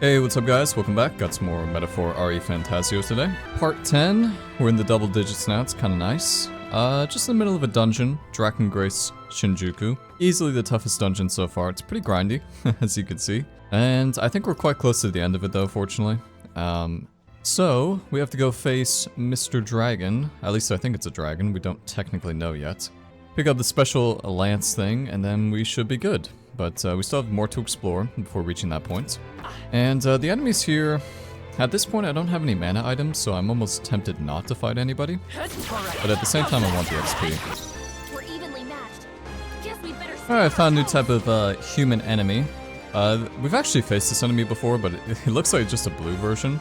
Hey, what's up guys? Welcome back. Got some more Metaphor ReFantazio today. Part 10. We're in the double digits now. It's kind of nice. Just in the middle of a dungeon. Drakengrace Shinjuku. Easily the toughest dungeon so far. It's pretty grindy, as you can see. And I think we're quite close to the end of it though, fortunately. So, we have to go face Mr. Dragon. At least I think it's a dragon. We don't technically know yet. Pick up the special lance thing, and then we should be good. But we still have more to explore before reaching that point. And the enemies here, at this point I don't have any mana items, so I'm almost tempted not to fight anybody. But at the same time I want the XP. Alright, I found a new type of human enemy. We've actually faced this enemy before, but it looks like just a blue version.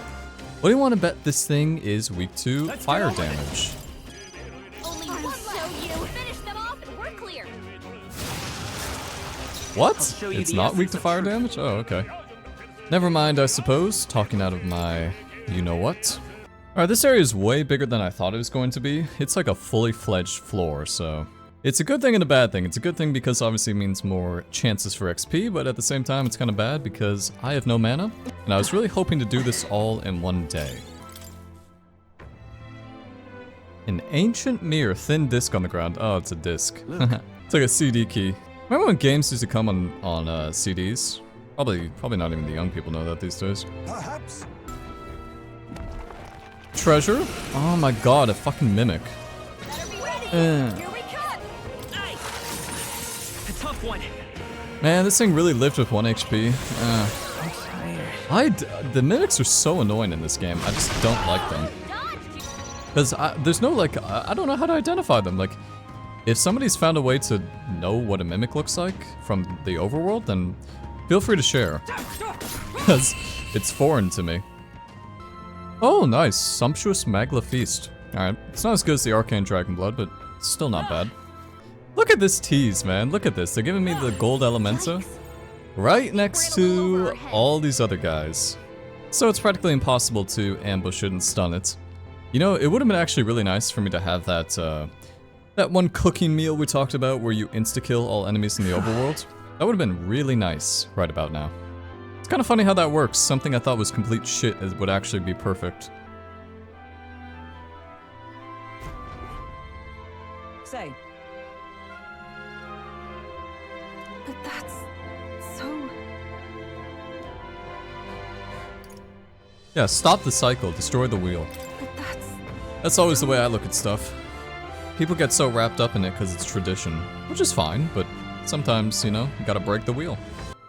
What do you want to bet this thing is weak to fire damage? What? It's not weak to fire damage? Oh, okay. Never mind, I suppose. Talking out of my you-know-what. Alright, this area is way bigger than I thought it was going to be. It's like a fully fledged floor, so... It's a good thing and a bad thing. It's a good thing because obviously it means more chances for XP, but at the same time it's kind of bad because I have no mana, and I was really hoping to do this all in one day. An ancient mirror, thin disc on the ground. Oh, it's a disc. It's like a CD key. Remember when games used to come on CDs? Probably not even the young people know that these days. Perhaps. Treasure? Oh my god, a fucking mimic. Man, this thing really lived with 1 HP. The mimics are so annoying in this game. I just don't like them. Because there's no, like, I don't know how to identify them. Like, if somebody's found a way to know what a mimic looks like from the overworld, then feel free to share. Because it's foreign to me. Oh, nice. Sumptuous Magla Feast. Alright, it's not as good as the Arcane Dragon Blood, but still not bad. Look at this tease, man. Look at this. They're giving me the gold Elementa right next to all these other guys. So it's practically impossible to ambush it and stun it. You know, it would have been actually really nice for me to have that, that one cooking meal we talked about where you insta-kill all enemies in the overworld. That would have been really nice right about now. It's kind of funny how that works. Something I thought was complete shit would actually be perfect. Say. But that's so... Yeah, stop the cycle, destroy the wheel. But That's always the way I look at stuff. People get so wrapped up in it because it's tradition, which is fine, but sometimes, you know, you gotta break the wheel.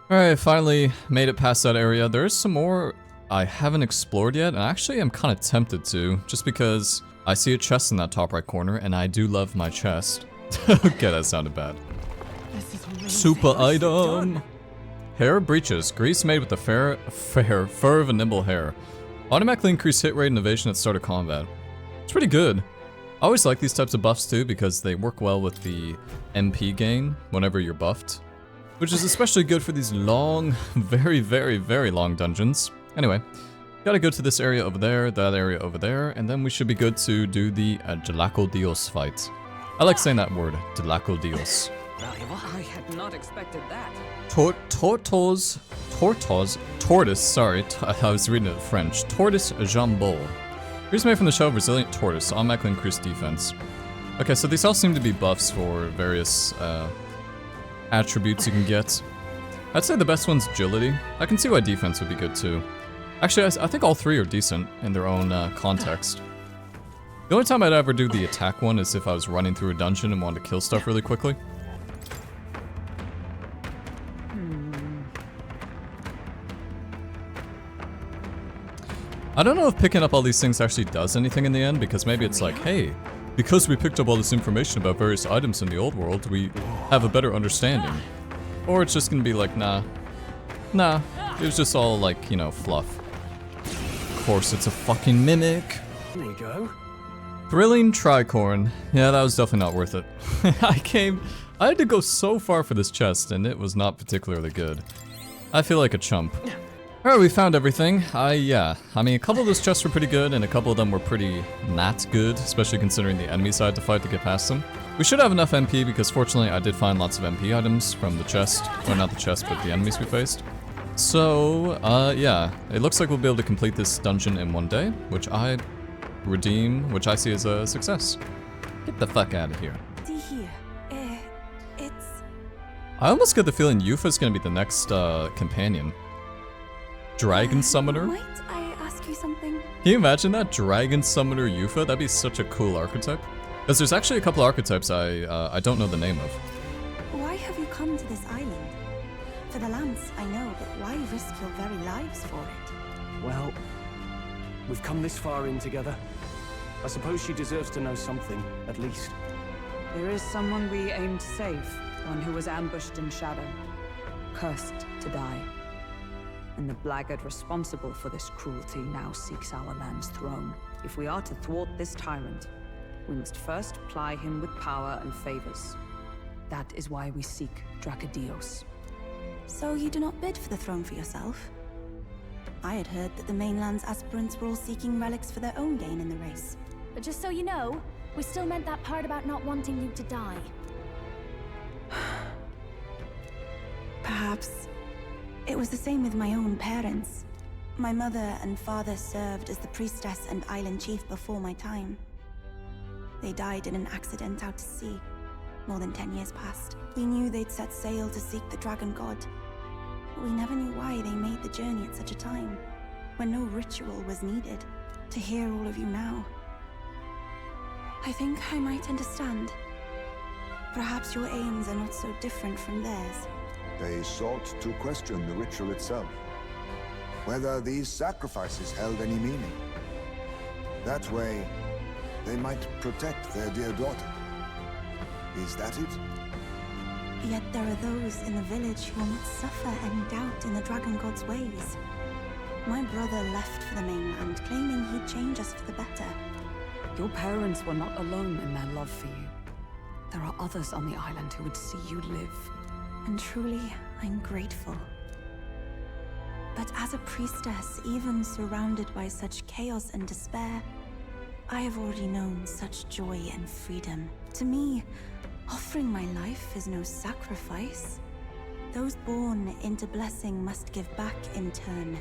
Alright, finally made it past that area. There's some more I haven't explored yet, and actually I'm kind of tempted to, just because I see a chest in that top right corner, and I do love my chest. Okay, that sounded bad. Super item! Hair breeches. Grease made with the fur of a nimble hair. Automatically increase hit rate and evasion at start of combat. It's pretty good. I always like these types of buffs too because they work well with the MP gain whenever you're buffed. Which is especially good for these long, very long dungeons. Anyway, gotta go to this area over there, that area over there, and then we should be good to do the Delaco Dios fight. I like saying that word, Delaco Dios. I had not expected that. Tortoise, sorry, I was reading it in French. Tortoise Jambon. Here's made from the shell of resilient tortoise, automatically increased defense. Okay, so these all seem to be buffs for various attributes you can get. I'd say the best one's agility. I can see why defense would be good too. Actually, I think all three are decent in their own context. The only time I'd ever do the attack one is if I was running through a dungeon and wanted to kill stuff really quickly. I don't know if picking up all these things actually does anything in the end, because maybe it's like, hey, because we picked up all this information about various items in the old world, we have a better understanding. Or it's just gonna be like, nah, it was just all like, you know, fluff. Of course, it's a fucking mimic. Here we go. Thrilling tricorn. Yeah, that was definitely not worth it. I had to go so far for this chest, and it was not particularly good. I feel like a chump. Alright, we found everything. Yeah. I mean, a couple of those chests were pretty good, and a couple of them were pretty not good, especially considering the enemy side to fight to get past them. We should have enough MP, because fortunately I did find lots of MP items from the chest. Well, not the chest, but the enemies we faced. So, yeah, it looks like we'll be able to complete this dungeon in one day, which I see as a success. Get the fuck out of here. I almost get the feeling Eupha's gonna be the next companion. Dragon Summoner? Might I ask you something? Can you imagine that? Dragon Summoner Eupha? That'd be such a cool archetype. Because there's actually a couple archetypes I don't know the name of. Why have you come to this island? For the lance, I know, but why risk your very lives for it? Well, we've come this far in together. I suppose she deserves to know something, at least. There is someone we aim to save, one who was ambushed in shadow, cursed to die. And the blackguard responsible for this cruelty now seeks our land's throne. If we are to thwart this tyrant, we must first ply him with power and favors. That is why we seek Dracodios. So you do not bid for the throne for yourself? I had heard that the mainland's aspirants were all seeking relics for their own gain in the race. But just so you know, we still meant that part about not wanting you to die. Perhaps. It was the same with my own parents. My mother and father served as the priestess and island chief before my time. They died in an accident out to sea. More than 10 years passed. We knew they'd set sail to seek the dragon god. But we never knew why they made the journey at such a time, when no ritual was needed. To hear all of you now, I think I might understand. Perhaps your aims are not so different from theirs. They sought to question the ritual itself, whether these sacrifices held any meaning. That way, they might protect their dear daughter. Is that it? Yet there are those in the village who will not suffer any doubt in the dragon god's ways. My brother left for the mainland, claiming he'd change us for the better. Your parents were not alone in their love for you. There are others on the island who would see you live. And truly, I'm grateful. But as a priestess, even surrounded by such chaos and despair, I have already known such joy and freedom. To me, offering my life is no sacrifice. Those born into blessing must give back in turn.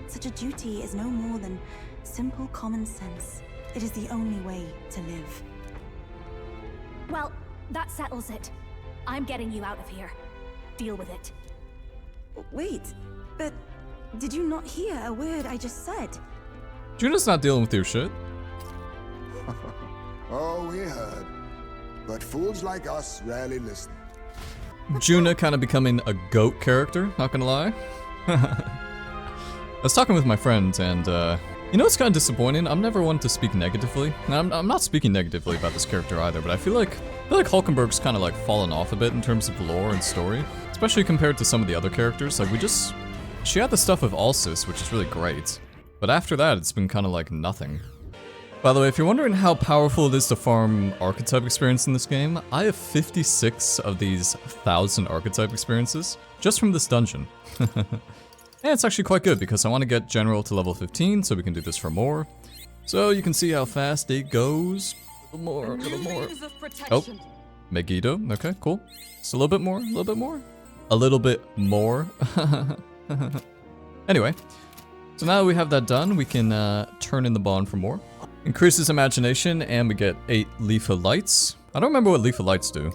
Such a duty is no more than simple common sense. It is the only way to live. Well, that settles it. I'm getting you out of here. Deal with it. Wait, but did you not hear a word I just said? Juna's not dealing with your shit. Oh, we heard. But fools like us rarely listen. Juna kind of becoming a goat character, not gonna lie. I was talking with my friends and, you know what's kind of disappointing? I'm never one to speak negatively. And I'm not speaking negatively about this character either, but I feel like Hulkenberg's kind of like fallen off a bit in terms of lore and story. Especially compared to some of the other characters. Like she had the stuff with Alsis, which is really great. But after that, it's been kind of like nothing. By the way, if you're wondering how powerful it is to farm archetype experience in this game, I have 56 of these 1,000 archetype experiences just from this dungeon. And it's actually quite good because I want to get General to level 15 so we can do this for more. So you can see how fast it goes. A little more, a little more. Oh, Megiddo. Okay, cool. Just a little bit more, a little bit more. A little bit more. Anyway, so now that we have that done, we can turn in the bond for more. Increases imagination and we get 8 Leafa lights. I don't remember what Leafa lights do.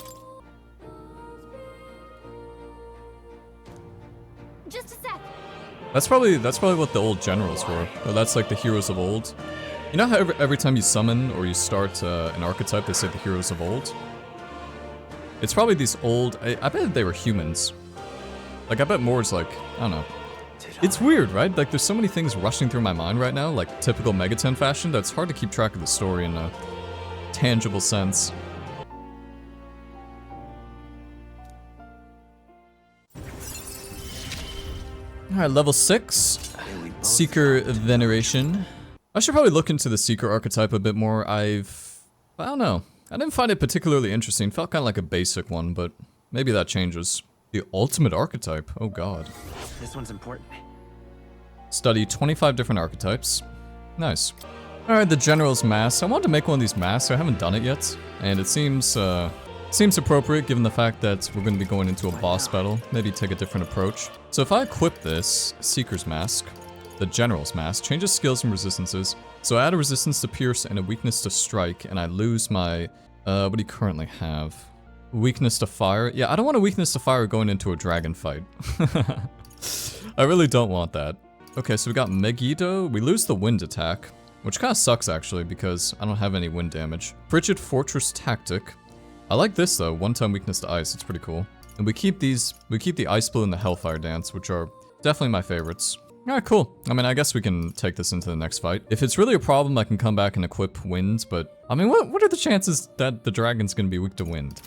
Just a sec. That's probably what the old generals were. Or that's like the heroes of old. You know how every time you summon or you start an archetype, they say the heroes of old? It's probably these old... I bet they were humans. Like, I bet Moore's like... I don't know. It's weird, right? Like, there's so many things rushing through my mind right now, like typical Megaten fashion, that it's hard to keep track of the story in a tangible sense. Alright, level 6. Seeker Veneration. I should probably look into the Seeker archetype a bit more. I don't know. I didn't find it particularly interesting. Felt kind of like a basic one, but maybe that changes. The ultimate archetype. Oh god. This one's important. Study 25 different archetypes. Nice. Alright, the General's Mask. I wanted to make one of these masks. I haven't done it yet. And it seems Seems appropriate given the fact that we're going to be going into a boss battle. Maybe take a different approach. So if I equip this Seeker's Mask, the General's Mask, changes skills and resistances. So I add a resistance to pierce and a weakness to strike, and I lose my, what do you currently have? Weakness to fire? Yeah, I don't want a weakness to fire going into a dragon fight. I really don't want that. Okay, so we got Megiddo. We lose the wind attack, which kind of sucks actually because I don't have any wind damage. Frigid Fortress Tactic. I like this though, one-time weakness to ice, it's pretty cool. And we keep the Ice Blue and the Hellfire Dance, which are definitely my favorites. Alright, cool. I mean, I guess we can take this into the next fight. If it's really a problem, I can come back and equip wind, but I mean, what are the chances that the dragon's gonna be weak to wind?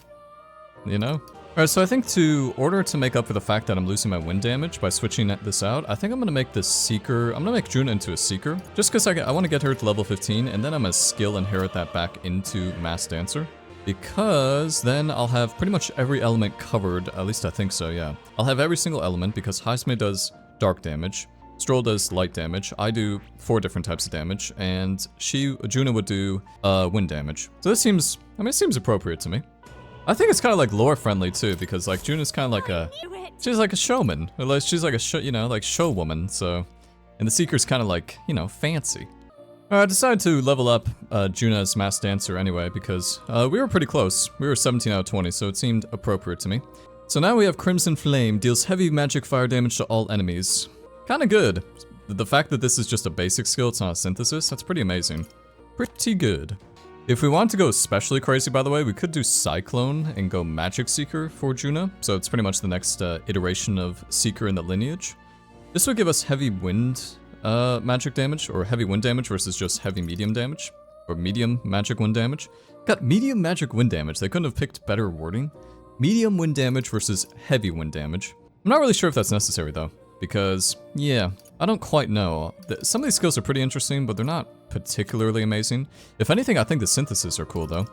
You know? Alright, so I think in order to make up for the fact that I'm losing my wind damage by switching this out, I think I'm gonna make this Seeker, I'm gonna make Juna into a Seeker, just because I want to get her to level 15, and then I'm gonna skill inherit that back into Mass Dancer. Because then I'll have pretty much every element covered, at least I think so, yeah. I'll have every single element because Haisume does dark damage, Stroll does light damage, I do 4 different types of damage, and Juna would do wind damage. So this seems, I mean, it seems appropriate to me. I think it's kind of like lore friendly too, because like Juna's kind of like she's like a showman, or like she's like a you know, like show woman. So, and the Seeker's kind of like, you know, fancy. I decided to level up Juna's Mass Dancer anyway because we were pretty close. We were 17 out of 20, so it seemed appropriate to me. So now we have Crimson Flame, deals heavy magic fire damage to all enemies. Kind of good. The fact that this is just a basic skill, it's not a synthesis, that's pretty amazing. Pretty good. If we want to go especially crazy, by the way, we could do Cyclone and go Magic Seeker for Juna. So it's pretty much the next iteration of Seeker in the lineage. This would give us heavy wind magic damage, or heavy wind damage versus just heavy medium damage, or medium magic wind damage. Got medium magic wind damage. They couldn't have picked better wording. Medium wind damage versus heavy wind damage. I'm not really sure if that's necessary though, because yeah, I don't quite know. Some of these skills are pretty interesting, but they're not particularly amazing. If anything, I think the synthesis are cool though.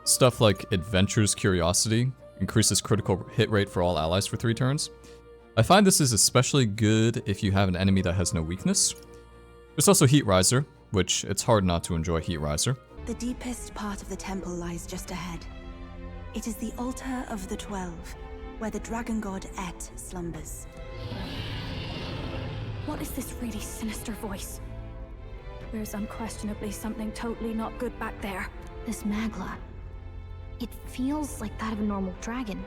Stuff like Adventure's Curiosity increases critical hit rate for all allies for 3 turns. I find this is especially good if you have an enemy that has no weakness. There's also Heat Riser, which it's hard not to enjoy Heat Riser. The deepest part of the temple lies just ahead. It is the altar of the 12, where the dragon god Et slumbers. What is this really sinister voice? There's unquestionably something totally not good back there. This magla. It feels like that of a normal dragon,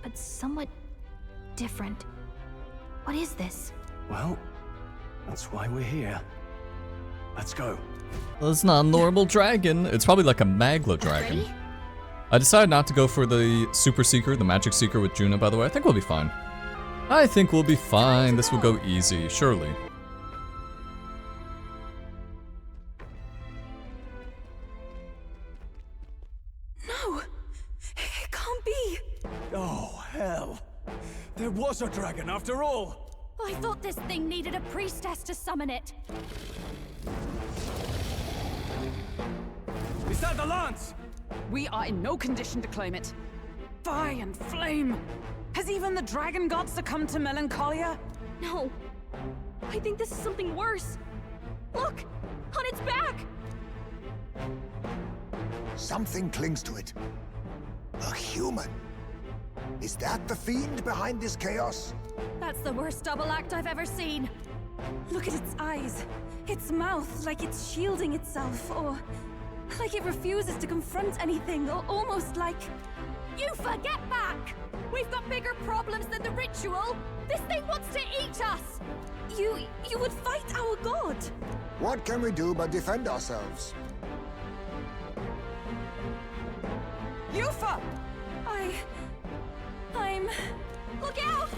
but somewhat different. What is this? Well, that's why we're here. Let's go. Well, it's not a normal dragon. It's probably like a magla dragon. Ready? I decided not to go for the Super Seeker, the Magic Seeker with Juna, by the way. I think we'll be fine. I think we'll be fine. This will go easy, surely. No! It can't be! Oh, hell. There was a dragon after all. I thought this thing needed a priestess to summon it. Is that the lance? We are in no condition to claim it. Fire and flame! Has even the dragon god succumbed to melancholia? No. I think this is something worse. Look! On its back! Something clings to it. A human. Is that the fiend behind this chaos? That's the worst double act I've ever seen. Look at its eyes, its mouth, like it's shielding itself, or like it refuses to confront anything, or almost like... Eupha, get back! We've got bigger problems than the ritual! This thing wants to eat us! You would fight our god! What can we do but defend ourselves? Eupha! I'm... Look out!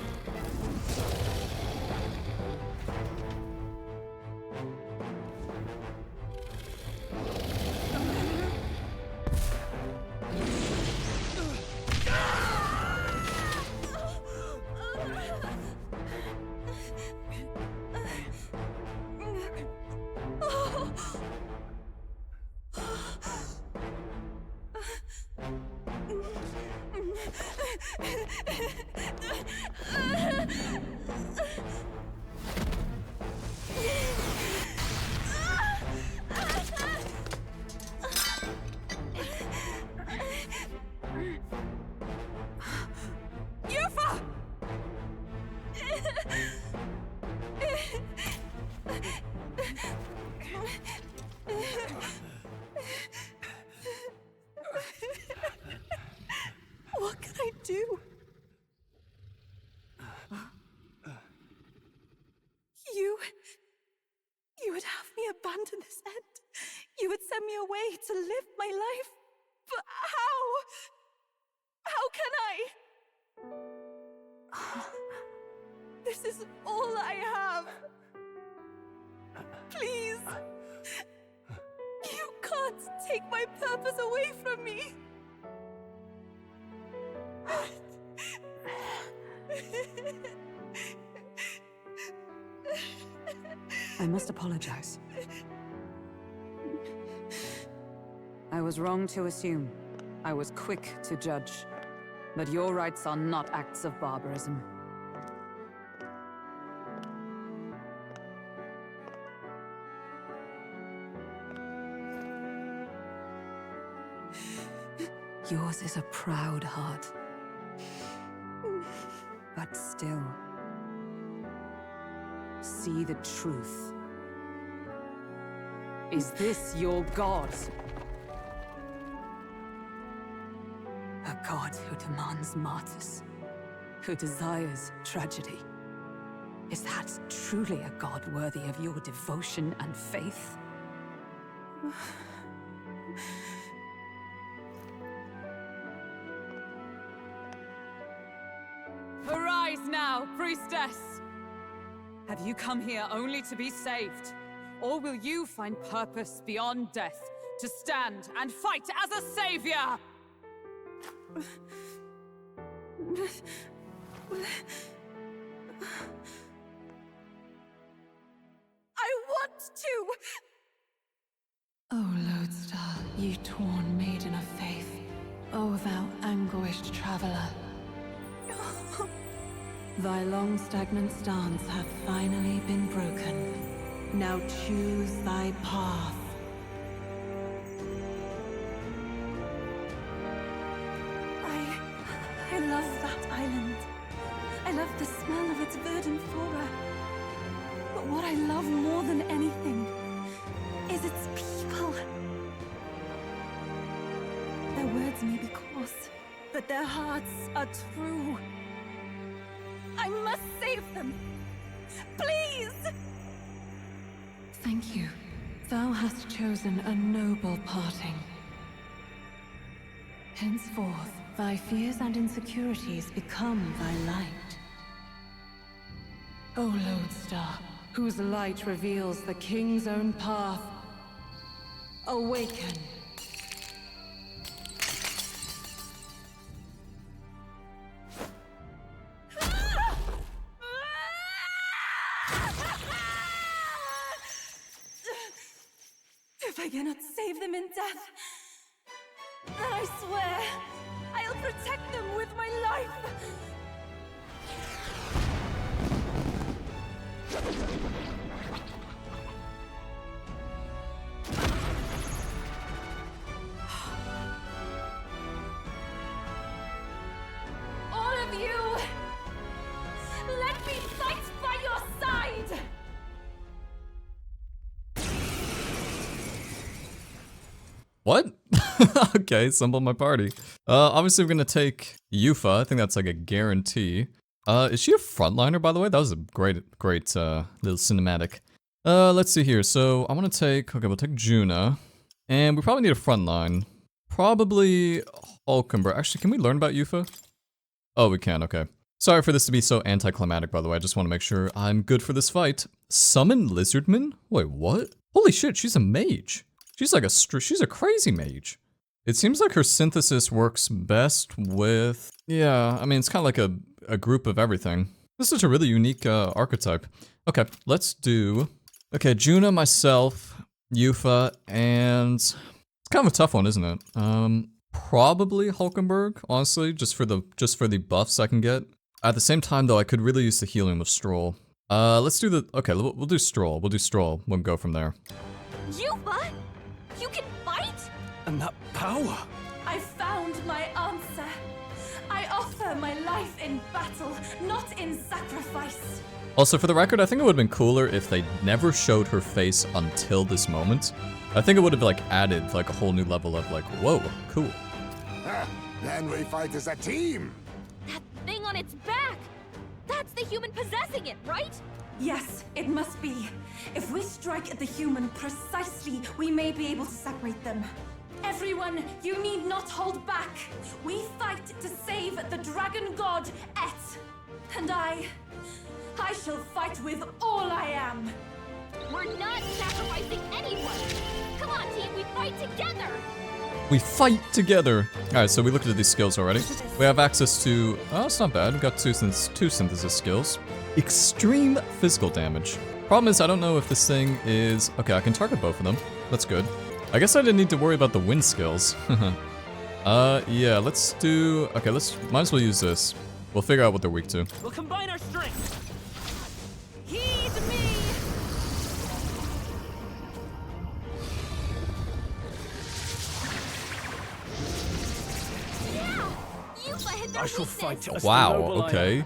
abandon this end. You would send me away to live my life. But how? How can I? This is all I have. Please. You can't take my purpose away from me. I must apologize. I was wrong to assume. I was quick to judge. But your rights are not acts of barbarism. Yours is a proud heart. But still, see the truth. Is this your god? A god who demands martyrs, who desires tragedy. Is that truly a god worthy of your devotion and faith? Arise now, priestess! Have you come here only to be saved? Or will you find purpose beyond death, to stand and fight as a savior? I want to! O lodestar, ye torn maiden of faith, O thou anguished traveler. Thy long stagnant stance hath finally been broken. Now choose thy path. I love that island. I love the smell of its verdant flora. But what I love more than anything is its people. Their words may be coarse, but their hearts are true. I must save them. Please! Thank you. Thou hast chosen a noble parting. Henceforth, thy fears and insecurities become thy light. O lodestar, whose light reveals the king's own path, awaken. If I cannot save them in death, then I swear I'll protect them with my life! All of you! Let me fight by your side! What? Okay, assemble my party. Obviously we're gonna take Eupha. I think that's like a guarantee. Is she a frontliner, by the way? That was a great little cinematic. Let's see here. So I want to take, okay, we'll take Juna. And we probably need a frontline. Probably Hulkenberg. Actually, can we learn about Eupha? Oh, we can, okay. Sorry for this to be so anticlimactic, by the way. I just want to make sure I'm good for this fight. Summon Lizardman? Wait, what? Holy shit, she's a mage. She's like she's a crazy mage. It seems like her synthesis works best with, yeah, I mean, it's kind of like a group of everything. This is a really unique archetype. Okay, let's do, okay, Juna, myself, Eupha, and it's kind of a tough one, isn't it? Probably Hulkenberg, honestly, just for the buffs I can get. At the same time, though, I could really use the healing with Stroll. Let's do the, okay, we'll do Stroll. We'll do Stroll. We'll go from there. Eupha? You can fight? And that power! I found my answer. I offer my life in battle, not in sacrifice. Also, for the record, I think it would have been cooler if they never showed her face until this moment. I think it would have like added like a whole new level of like, whoa, cool. Then we fight as a team. That thing on its back! That's the human possessing it, right? Yes, it must be. If we strike at the human precisely, we may be able to separate them. Everyone, you need not hold back. We fight to save the dragon god, Et. And I shall fight with all I am. We're not sacrificing anyone! Come on, team, we fight together! We fight together! Alright, so we looked at these skills already. We have access to... Oh, it's not bad. We've got two synthesis skills. Extreme physical damage. Problem is, I don't know if this thing is... Okay, I can target both of them. That's good. I guess I didn't need to worry about the wind skills. Yeah, let's do... Okay, might as well use this. We'll figure out what they're weak to. We'll combine our strengths. Heed me! Yeah! Eupha hit their I shall weakness. fight as Wow, the noble I am. okay.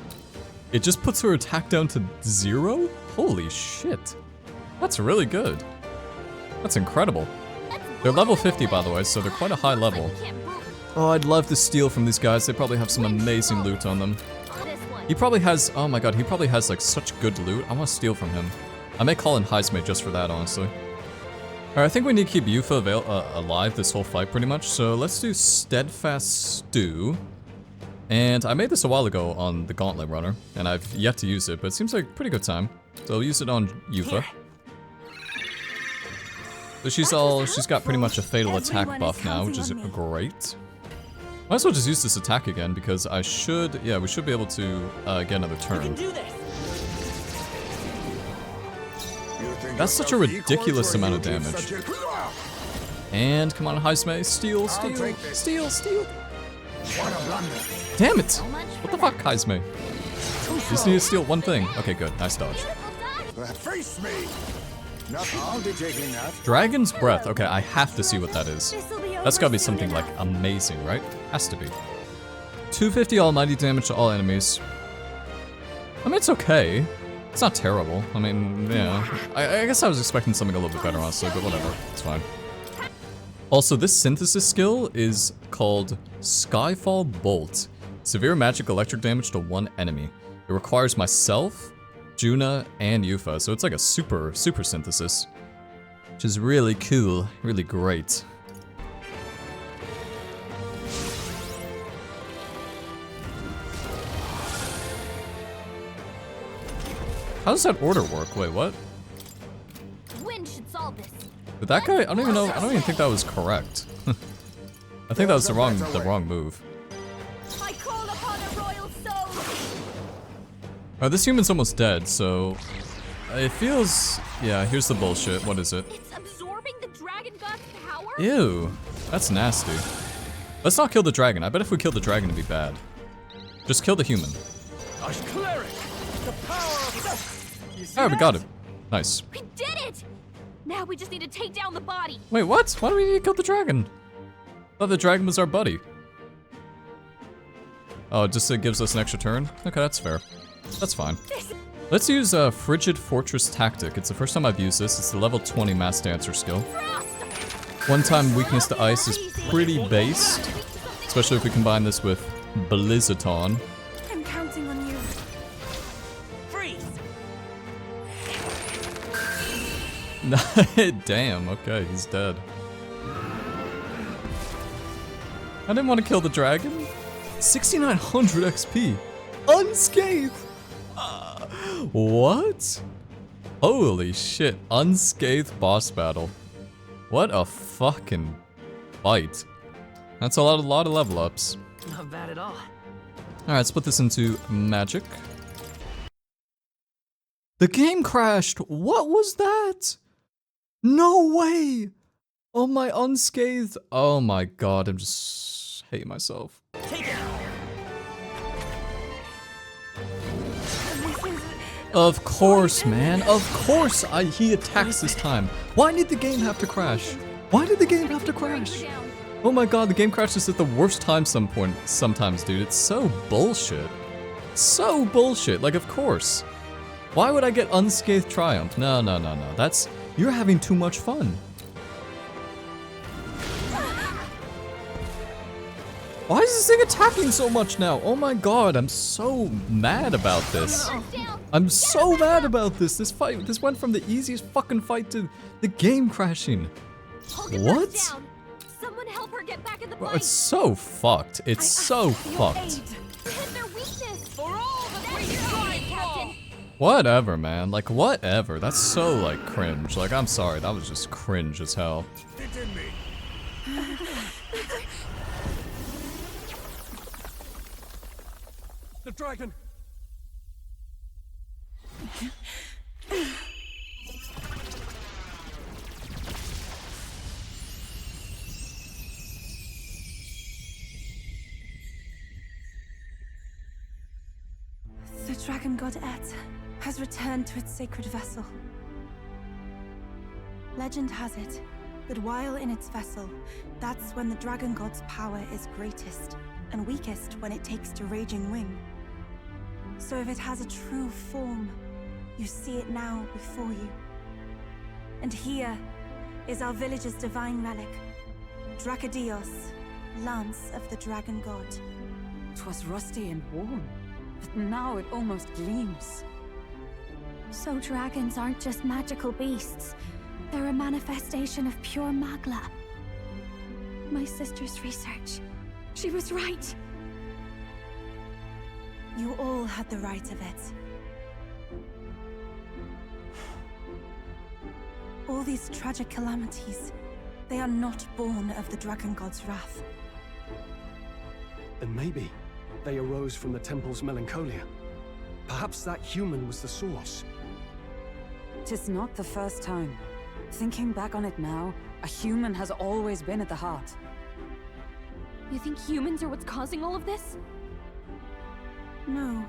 It just puts her attack down to 0? Holy shit. That's really good. That's incredible. They're level 50, by the way, so they're quite a high level. Oh, I'd love to steal from these guys. They probably have some amazing loot on them. He probably has... Oh my god, he probably has, like, such good loot. I want to steal from him. I may call in Heismate just for that, honestly. Alright, I think we need to keep Eupha alive this whole fight, pretty much. So let's do Steadfast Stew. And I made this a while ago on the Gauntlet Runner, and I've yet to use it, but it seems like a pretty good time. So I'll use it on Eupha. So she's got pretty much a fatal attack buff now, which is great. Might as well just use this attack again, because we should be able to get another turn. That's such a ridiculous amount of damage. And come on, Heismate, steal. Damn it! What the fuck, Heismate? You just need to steal one thing. Okay, good. Nice dodge. Face me! No, I'll be taking that. Dragon's Breath. Okay, I have to see what that is. That's gotta be something, like, amazing, right? Has to be. 250 almighty damage to all enemies. I mean, it's okay. It's not terrible. I mean, yeah. I guess I was expecting something a little bit better, honestly, but whatever. It's fine. Also, this synthesis skill is called Skyfall Bolt. Severe magic electric damage to one enemy. It requires myself, Juna, and Eupha, so it's like a super synthesis. Which is really cool, really great. How does that order work? Wait, what? Wind should solve this. But that guy, I don't even think that was correct. I think that was the wrong move. I call upon a royal soul. This human's almost dead, so it feels... Yeah, here's the bullshit. What is it? It's absorbing the dragon god's power? Ew, that's nasty. Let's not kill the dragon. I bet if we kill the dragon, it'd be bad. Just kill the human. Cleric, the power of Alright, we got it. Nice. We did it! Now we just need to take down the body. Wait, what? Why do we need to kill the dragon? I thought the dragon was our buddy. Oh, just it gives us an extra turn? Okay, that's fair. That's fine. Let's use Frigid Fortress Tactic. It's the first time I've used this. It's the level 20 Mass Dancer skill. One-time weakness to ice is pretty based, especially if we combine this with Blizzaton. I'm counting on you. Damn, okay, he's dead. I didn't want to kill the dragon. 6,900 XP. Unscathed! What? Holy shit, unscathed boss battle. What a fucking fight. That's a lot of level ups. Not bad at all. Alright, let's put this into magic. The game crashed! What was that? No way! Oh my unscathed. Oh my god, I'm just hating myself. Take it. Of course, man. Of course he attacks this time. Why did the game have to crash? Why did the game have to crash? Oh my god, the game crashes at the worst time sometimes, dude. It's so bullshit. So bullshit. Like, of course. Why would I get unscathed triumph? No. That's... You're having too much fun. Why is this thing attacking so much now? Oh my god, I'm so mad about this. I'm so mad about this. This fight, this went from the easiest fucking fight to the game crashing. What? Someone help her get back in the Bro, fight. it's so fucked. It's so fucked. Hit their weakness. For all the Captain. Whatever, man. Like, whatever. That's so, like, cringe. Like, I'm sorry. That was just cringe as hell. It in me. The dragon. The dragon god Et has returned to its sacred vessel. Legend has it that while in its vessel, that's when the dragon god's power is greatest and weakest when it takes to raging wing. So if it has a true form, you see it now before you. And here is our village's divine relic, Dracadios, Lance of the Dragon God. 'Twas rusty and worn, but now it almost gleams. So dragons aren't just magical beasts. They're a manifestation of pure magla. My sister's research. She was right. You all had the right of it. All these tragic calamities, they are not born of the Dragon God's wrath. And maybe they arose from the temple's melancholia. Perhaps that human was the source. 'Tis not the first time. Thinking back on it now, a human has always been at the heart. You think humans are what's causing all of this? No,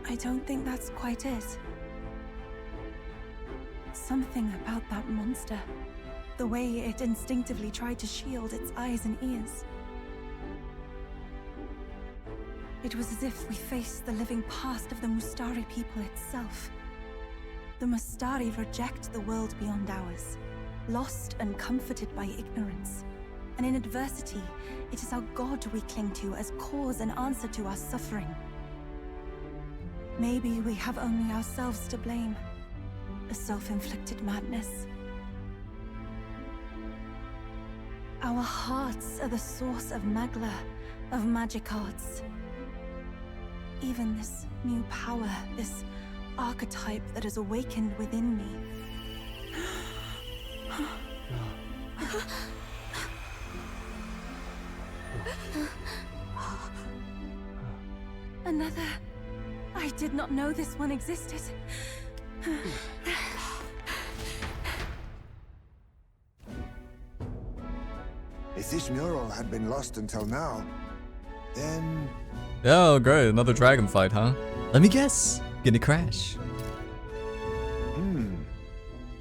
I don't think that's quite it. Something about that monster. The way it instinctively tried to shield its eyes and ears. It was as if we faced the living past of the Mustari people itself. The Mustari reject the world beyond ours, lost and comforted by ignorance. And in adversity, it is our God we cling to as cause and answer to our suffering. Maybe we have only ourselves to blame. A self-inflicted madness. Our hearts are the source of magla, of magic arts. Even this new power, this archetype that has awakened within me. Another. I did not know this one existed. If this mural had been lost until now, then... Oh, great. Another dragon fight, huh? Let me guess. Gonna crash.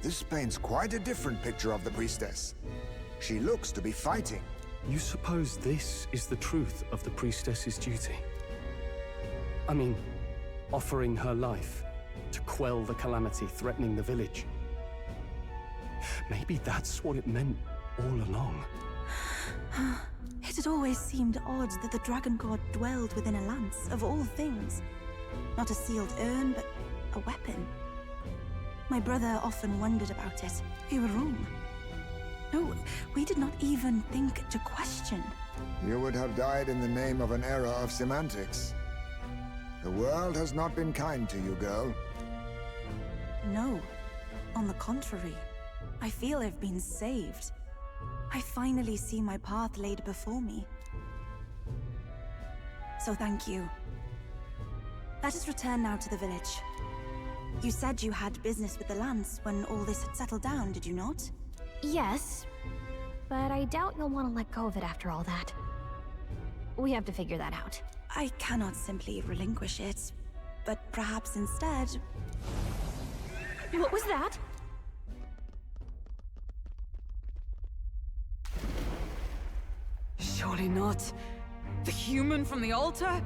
This paints quite a different picture of the priestess. She looks to be fighting. You suppose this is the truth of the priestess's duty? I mean, offering her life to quell the calamity threatening the village. Maybe that's what it meant all along. It had always seemed odd that the dragon god dwelled within a lance, of all things. Not a sealed urn, but a weapon. My brother often wondered about it. We were wrong. No, we did not even think to question. You would have died in the name of an era of semantics. The world has not been kind to you, girl. No. On the contrary, I feel I've been saved. I finally see my path laid before me. So thank you. Let us return now to the village. You said you had business with the Lance when all this had settled down, did you not? Yes, but I doubt you'll want to let go of it after all that. We have to figure that out. I cannot simply relinquish it, but perhaps instead... What was that? Surely not. The human from the altar?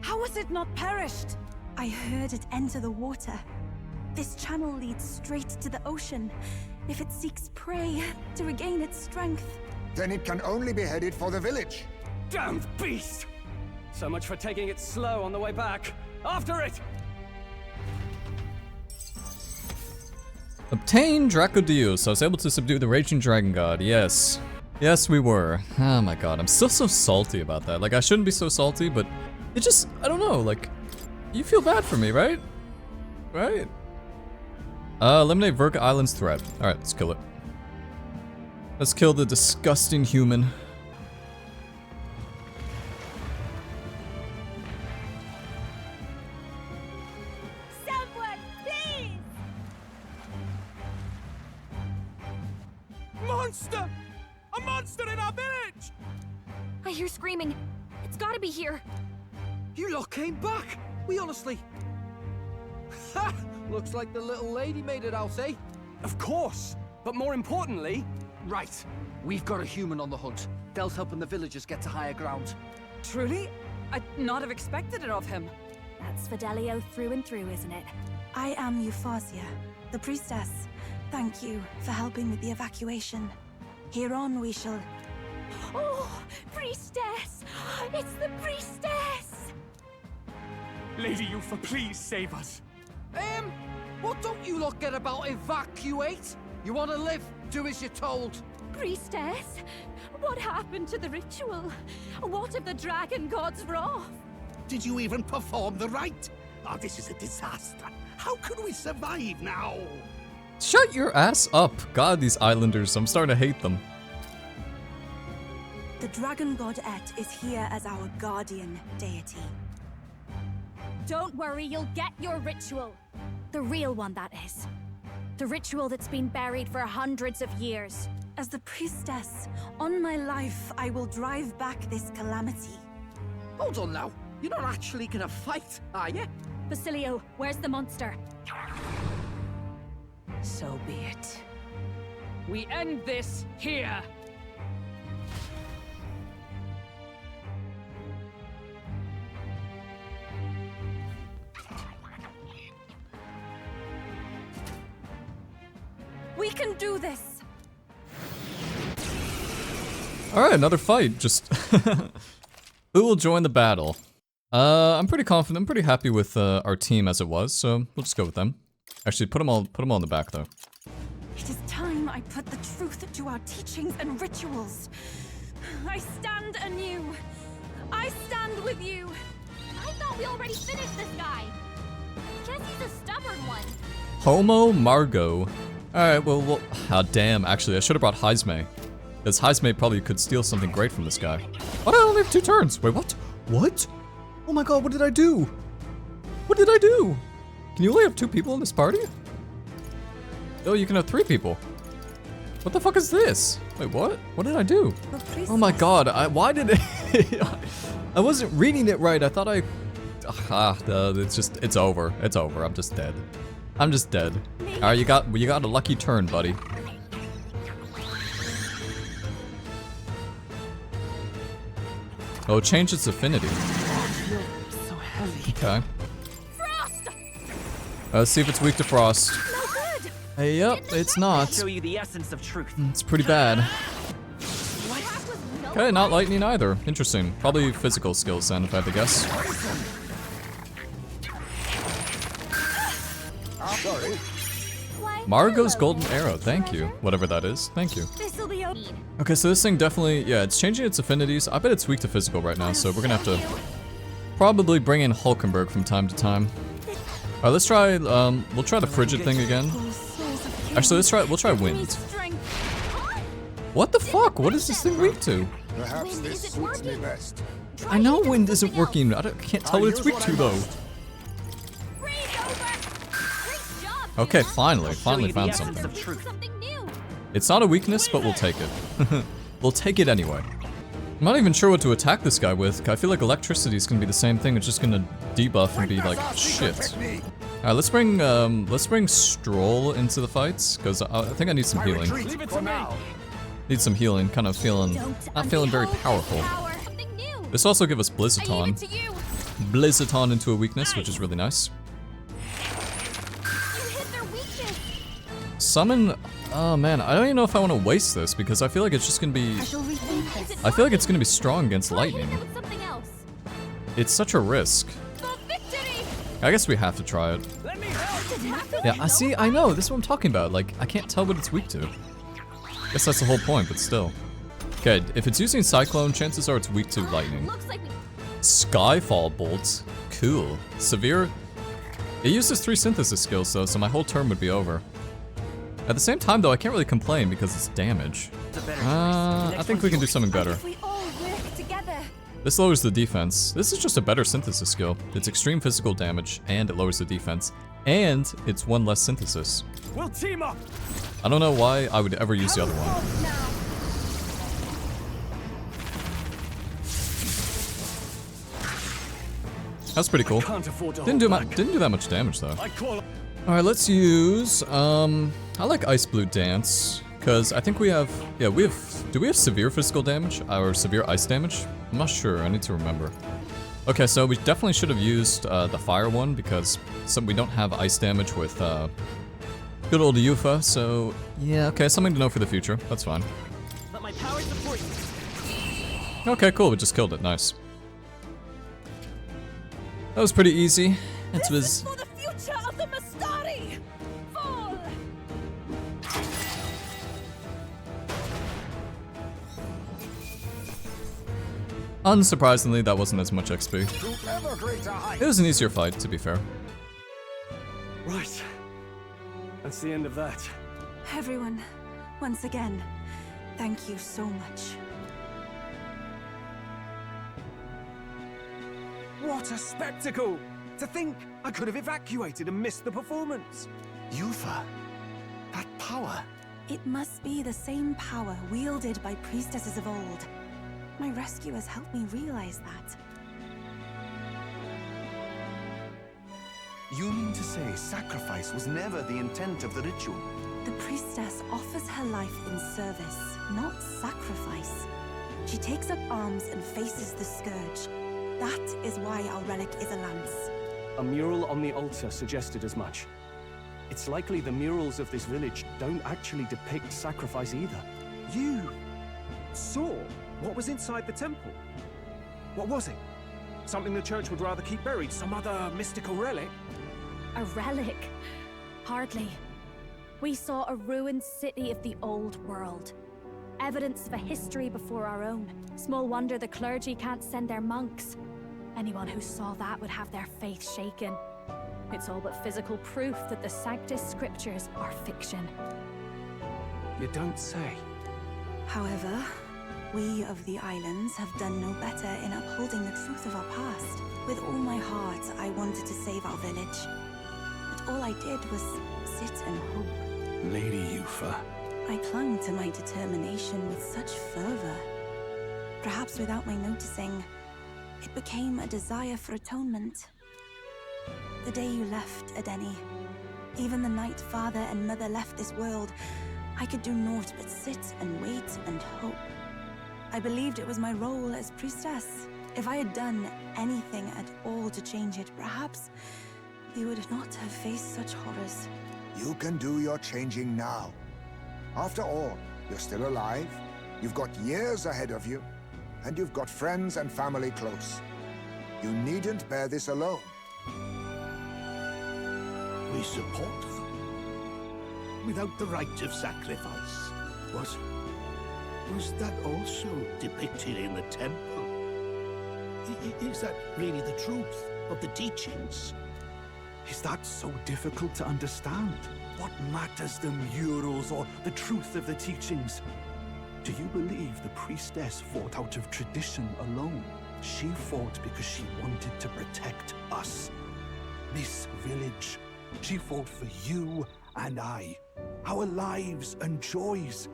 How has it not perished? I heard it enter the water. This channel leads straight to the ocean. If it seeks prey to regain its strength. Then it can only be headed for the village. Damned beast! So much for taking it slow on the way back. After it! Obtain Dracodios. I was able to subdue the raging dragon god. Yes. Yes, we were. Oh my god, I'm still so salty about that. Like, I shouldn't be so salty, but it just, I don't know, like, you feel bad for me, right? Right? Eliminate Verka Island's threat. Alright, let's kill it. Let's kill the disgusting human. Someone, please! Monster! A monster in our village! I hear screaming. It's gotta be here. You lot came back! We honestly... Ha! Looks like the little lady made it out, eh? Of course! But more importantly... Right. We've got a human on the hunt. Del's helping the villagers get to higher ground. Truly? I'd not have expected it of him. That's Fidelio through and through, isn't it? I am Euphazia, the priestess. Thank you for helping with the evacuation. Hereon we shall... Oh, priestess! It's the priestess! Lady Eupha, please save us. What don't you lot get about evacuate? You want to live? Do as you're told. Priestess, what happened to the ritual? What of the dragon god's wrath? Did you even perform the rite? Oh, this is a disaster. How could we survive now? Shut your ass up. God, these islanders, I'm starting to hate them. The dragon god Et is here as our guardian deity. Don't worry, you'll get your ritual. The real one, that is. The ritual that's been buried for hundreds of years. As the priestess, on my life, I will drive back this calamity. Hold on now. You're not actually gonna fight, are you? Basilio, where's the monster? So be it. We end this here! We can do this! Alright, another fight. Just who will join the battle? I'm pretty confident. I'm pretty happy with our team as it was, so we'll just go with them. Actually, put them all in the back though. It is time I put the truth to our teachings and rituals. I stand anew. I stand with you. I thought we already finished this guy. Guess he's a stubborn one. Homo Margot. Alright, well, ah, damn, actually, I should have brought Heisme. Because Heisme probably could steal something great from this guy. Why do I only have 2 turns? Wait, what? What? Oh my god, what did I do? What did I do? Can you only have 2 people in this party? Oh, you can have 3 people. What the fuck is this? Wait, what? What did I do? Oh my god, why did it... I wasn't reading it right, I thought I... it's over. It's over, I'm just dead. I'm just dead. Alright, you got a lucky turn, buddy. Oh, it changed its affinity. So heavy. Okay. Frost! Let's see if it's weak to frost. No good! Hey, yep, it's not. Show you the essence of truth. It's pretty bad. That was no Okay, not lightning either. Interesting. Probably physical skills then, if I had to guess. Sorry. Margot's golden arrow, thank you. Whatever that is, thank you. This'll be okay. Okay, so this thing definitely, yeah, it's changing its affinities. I bet it's weak to physical right now, so we're gonna have to probably bring in Hulkenberg from time to time. Alright, let's try, we'll try the frigid thing again. Actually, we'll try wind. What the fuck? What is this thing weak to? Perhaps this suits me best. I know wind isn't working. I can't tell what it's weak to though. Okay, finally found something. It's not a weakness, but we'll take it. We'll take it anyway. I'm not even sure what to attack this guy with. I feel like electricity is gonna be the same thing. It's just gonna debuff and be like shit. Alright, let's bring Stroll into the fights because I think I need some healing. Need some healing. Kind of not feeling very powerful. This also gives us Blizzaton. Blizzaton into a weakness, which is really nice. Summon... Oh man, I don't even know if I want to waste this because I feel like it's just gonna be... I feel like it's gonna be strong against lightning. It's such a risk. I guess we have to try it. Yeah, I see, I know, this is what I'm talking about. Like, I can't tell what it's weak to. Guess that's the whole point, but still. Okay, if it's using Cyclone, chances are it's weak to lightning. Skyfall bolts. Cool. Severe. It uses 3 synthesis skills though, so my whole turn would be over. At the same time though, I can't really complain because it's damage. I think we can do something better. This lowers the defense. This is just a better synthesis skill. It's extreme physical damage, and it lowers the defense. And it's 1 less synthesis. We'll team up. I don't know why I would ever use the other one. That's pretty cool. Didn't do that much damage though. Alright, let's use I like Ice Blue Dance, because I think we have do we have severe physical damage or severe ice damage? I'm not sure, I need to remember. Okay, so we definitely should have used the fire one because we don't have ice damage with good old Eupha, so yeah, okay, something to know for the future. That's fine. Let my power support you. Okay, cool, we just killed it, nice. That was pretty easy. It was For the future of the Mastari! Fall! unsurprisingly, that wasn't as much XP. It was an easier fight, to be fair. Right. That's the end of that. Everyone, once again, thank you so much. What a spectacle! To think I could have evacuated and missed the performance. Eupha, that power. It must be the same power wielded by priestesses of old. My rescuers helped me realize that. You mean to say sacrifice was never the intent of the ritual? The priestess offers her life in service, not sacrifice. She takes up arms and faces the scourge. That is why our relic is a lance. A mural on the altar suggested as much. It's likely the murals of this village don't actually depict sacrifice either. You saw what was inside the temple? What was it? Something the church would rather keep buried? Some other mystical relic? A relic? Hardly. We saw a ruined city of the old world. Evidence of a history before our own. Small wonder the clergy can't send their monks. Anyone who saw that would have their faith shaken. It's all but physical proof that the Sanctus Scriptures are fiction. You don't say. However, we of the islands have done no better in upholding the truth of our past. With all my heart, I wanted to save our village. But all I did was sit and hope. Lady Eupha. I clung to my determination with such fervor. Perhaps without my noticing, it became a desire for atonement. The day you left, Adeni, even the night father and mother left this world, I could do naught but sit and wait and hope. I believed it was my role as priestess. If I had done anything at all to change it, perhaps we would not have faced such horrors. You can do your changing now. After all, you're still alive, you've got years ahead of you, and you've got friends and family close. You needn't bear this alone. We support them. Without the rite of sacrifice. Was that also depicted in the temple? Is that really the truth of the teachings? Is that so difficult to understand? What matters the murals or the truth of the teachings? Do you believe the priestess fought out of tradition alone? She fought because she wanted to protect us. This village. She fought for you and I. Our lives and joys.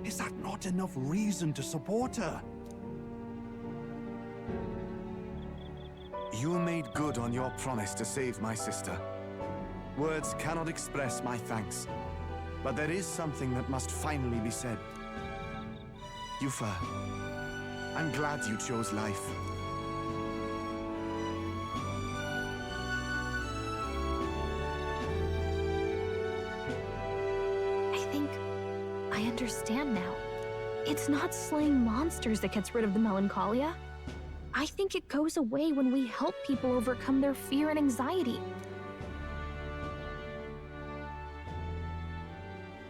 Is that not enough reason to support her? You made good on your promise to save my sister. Words cannot express my thanks. But there is something that must finally be said. Eupha, I'm glad you chose life. think I understand now. It's not slaying monsters that gets rid of the melancholia. I think it goes away when we help people overcome their fear and anxiety.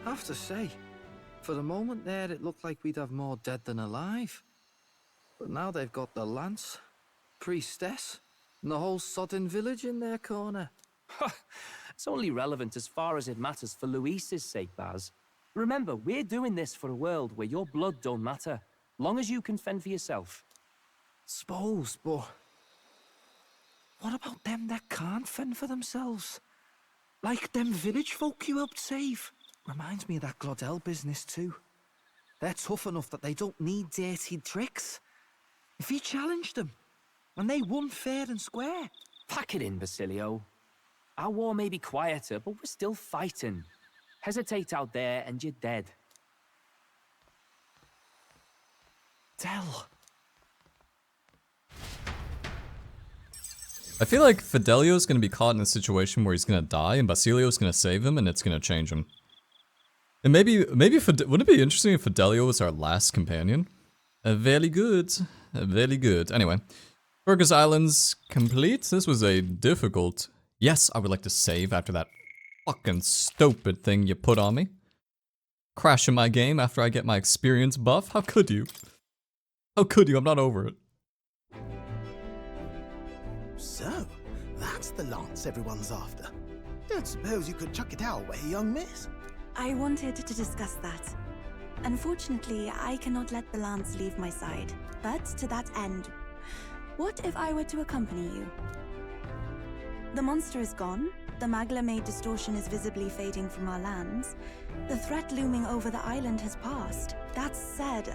I have to say, for the moment there, it looked like we'd have more dead than alive. But now they've got the lance, priestess, and the whole sodden village in their corner. It's only relevant as far as it matters for Luis's sake, Baz. Remember, we're doing this for a world where your blood don't matter, long as you can fend for yourself. Suppose, but what about them that can't fend for themselves? Like them village folk you helped save. Reminds me of that Glodell business too. They're tough enough that they don't need dirty tricks. If you challenged them, and they won fair and square. Pack it in, Basilio. Our war may be quieter, but we're still fighting. Hesitate out there and you're dead. Del. I feel like Fidelio's gonna be caught in a situation where he's gonna die, and Basilio's gonna save him, and it's gonna change him. And maybe would it be interesting if Fidelio was our last companion? Very good. Very good. Anyway, Burgess Island's complete. This was a difficult... Yes, I would like to save after that fucking stupid thing you put on me. Crashing my game after I get my experience buff? How could you? How could you? I'm not over it. So, that's the lance everyone's after. Don't suppose you could chuck it our way, young miss? I wanted to discuss that. Unfortunately, I cannot let the lance leave my side. But to that end, what if I were to accompany you? The monster is gone, the magla-made distortion is visibly fading from our lands, the threat looming over the island has passed. That said,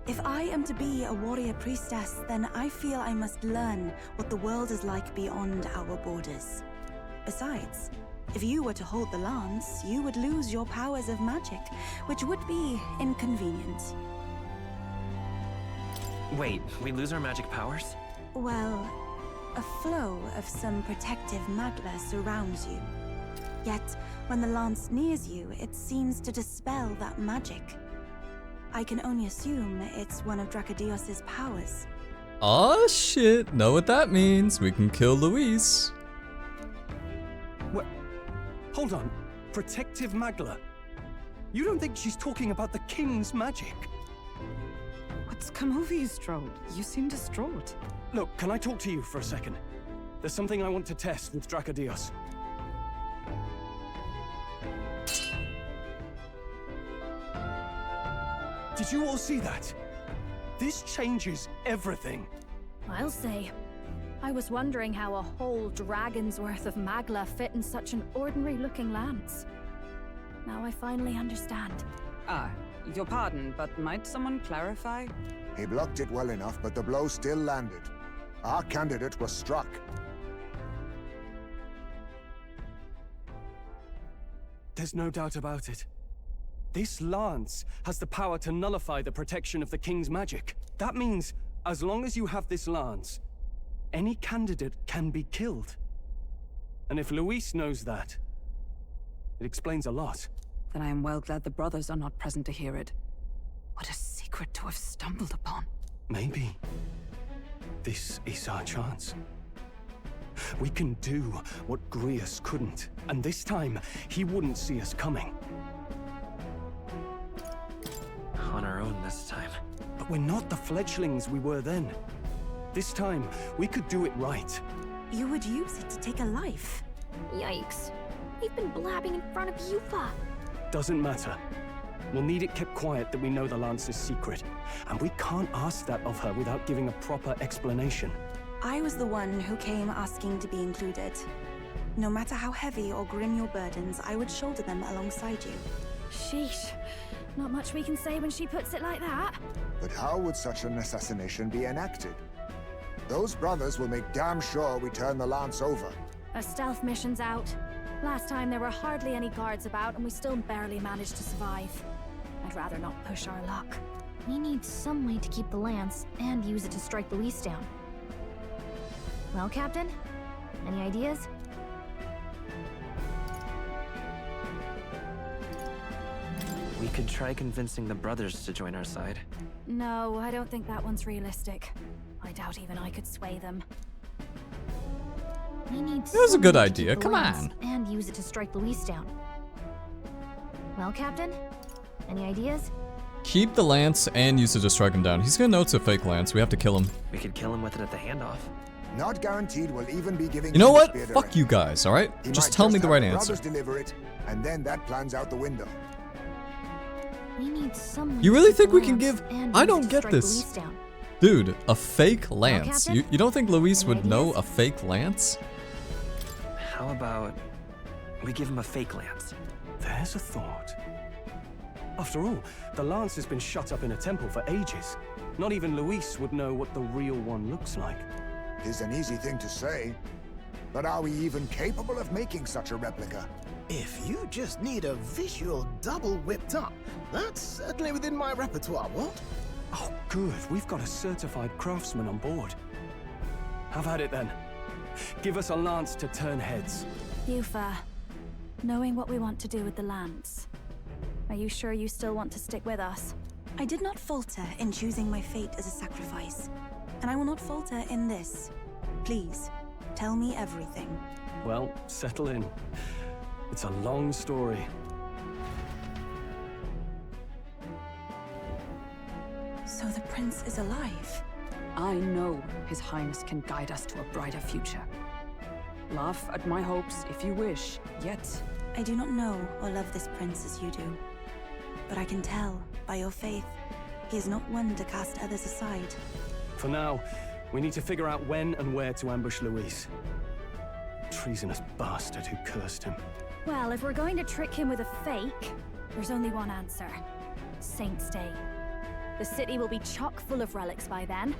if I am to be a warrior priestess, then I feel I must learn what the world is like beyond our borders. Besides, if you were to hold the lance, you would lose your powers of magic, which would be inconvenient. Wait, we lose our magic powers? Well, a flow of some protective magla surrounds you. Yet, when the lance nears you, it seems to dispel that magic. I can only assume it's one of Dracodios's powers. Oh shit, know what that means. We can kill Luis. What? Hold on. Protective magla? You don't think she's talking about the king's magic? What's come over you, Strode? You seem distraught. Look, can I talk to you for a second? There's something I want to test with Dracodios. Did you all see that? This changes everything. I'll say. I was wondering how a whole dragon's worth of magla fit in such an ordinary-looking lance. Now I finally understand. Your pardon, but might someone clarify? He blocked it well enough, but the blow still landed. Our candidate was struck. There's no doubt about it. This lance has the power to nullify the protection of the king's magic. That means, as long as you have this lance, any candidate can be killed. And if Luis knows that, it explains a lot. Then I am well glad the brothers are not present to hear it. What a secret to have stumbled upon. Maybe this is our chance. We can do what Grius couldn't, and this time, he wouldn't see us coming. On our own this time. But we're not the fledglings we were then. This time, we could do it right. You would use it to take a life. Yikes. We've been blabbing in front of Eupha. Doesn't matter. We'll need it kept quiet that we know the lance is secret. And we can't ask that of her without giving a proper explanation. I was the one who came asking to be included. No matter how heavy or grim your burdens, I would shoulder them alongside you. Sheesh. Not much we can say when she puts it like that. But how would such an assassination be enacted? Those brothers will make damn sure we turn the lance over. A stealth mission's out. Last time there were hardly any guards about and we still barely managed to survive. I'd rather not push our luck. We need some way to keep the lance and use it to strike Luis down. Well, Captain? Any ideas? We could try convincing the brothers to join our side. No, I don't think that one's realistic. I doubt even I could sway them. We need That was a good someone to idea, keep the come lance on. And use it to strike Luis down. Well, Captain? Any ideas? Keep the lance and use it to strike him down. He's gonna know it's a fake lance. We have to kill him. We could kill him with it at the handoff. Not guaranteed we'll even be giving You know him what? the spear Fuck direct. you guys, alright? He Just might tell me the have right the answer. brothers deliver it, and then that plan's out the window. We need someone You to really keep think the we can lance give... and I use it don't to get strike this. Luis down. Dude, a fake lance. Captain? You don't think Luis Any would know ideas? a fake lance? How about we give him a fake lance? There's a thought. After all, the lance has been shut up in a temple for ages. Not even Luis would know what the real one looks like. It's an easy thing to say, but are we even capable of making such a replica? If you just need a visual double whipped up, that's certainly within my repertoire, what? Oh, good. We've got a certified craftsman on board. Have at it then. Give us a lance to turn heads. Eupha, knowing what we want to do with the lance, are you sure you still want to stick with us? I did not falter in choosing my fate as a sacrifice, and I will not falter in this. Please, tell me everything. Well, settle in. It's a long story. So the prince is alive? I know His Highness can guide us to a brighter future. Laugh at my hopes if you wish, yet... I do not know or love this prince as you do. But I can tell, by your faith, he is not one to cast others aside. For now, we need to figure out when and where to ambush Luis. Treasonous bastard who cursed him. Well, if we're going to trick him with a fake, there's only one answer. Saint's Day. The city will be chock full of relics by then.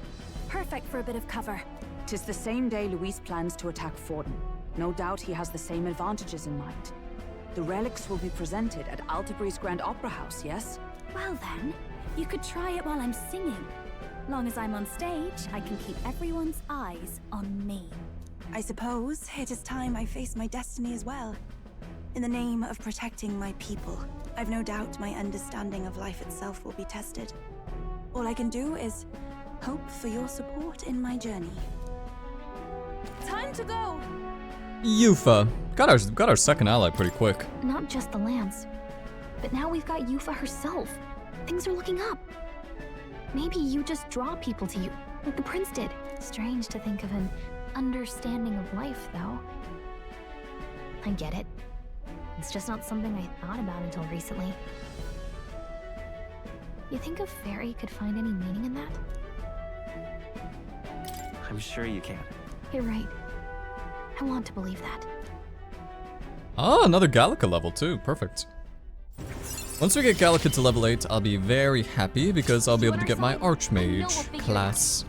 Perfect for a bit of cover. 'Tis the same day Luis plans to attack Forden. No doubt he has the same advantages in mind. The relics will be presented at Altabri's Grand Opera House, yes? Well then, you could try it while I'm singing. Long as I'm on stage, I can keep everyone's eyes on me. I suppose it is time I face my destiny as well. In the name of protecting my people, I've no doubt my understanding of life itself will be tested. All I can do is hope for your support in my journey. Time to go! Eupha. Got our second ally pretty quick. Not just the lance, but now we've got Eupha herself. Things are looking up. Maybe you just draw people to you, like the prince did. Strange to think of an understanding of life, though. I get it. It's just not something I thought about until recently. You think a fairy could find any meaning in that? I'm sure you can. You're right. I want to believe that. Oh, another Gallica level too. Perfect. Once we get Gallica to level 8, I'll be very happy because I'll be able to get my Archmage class.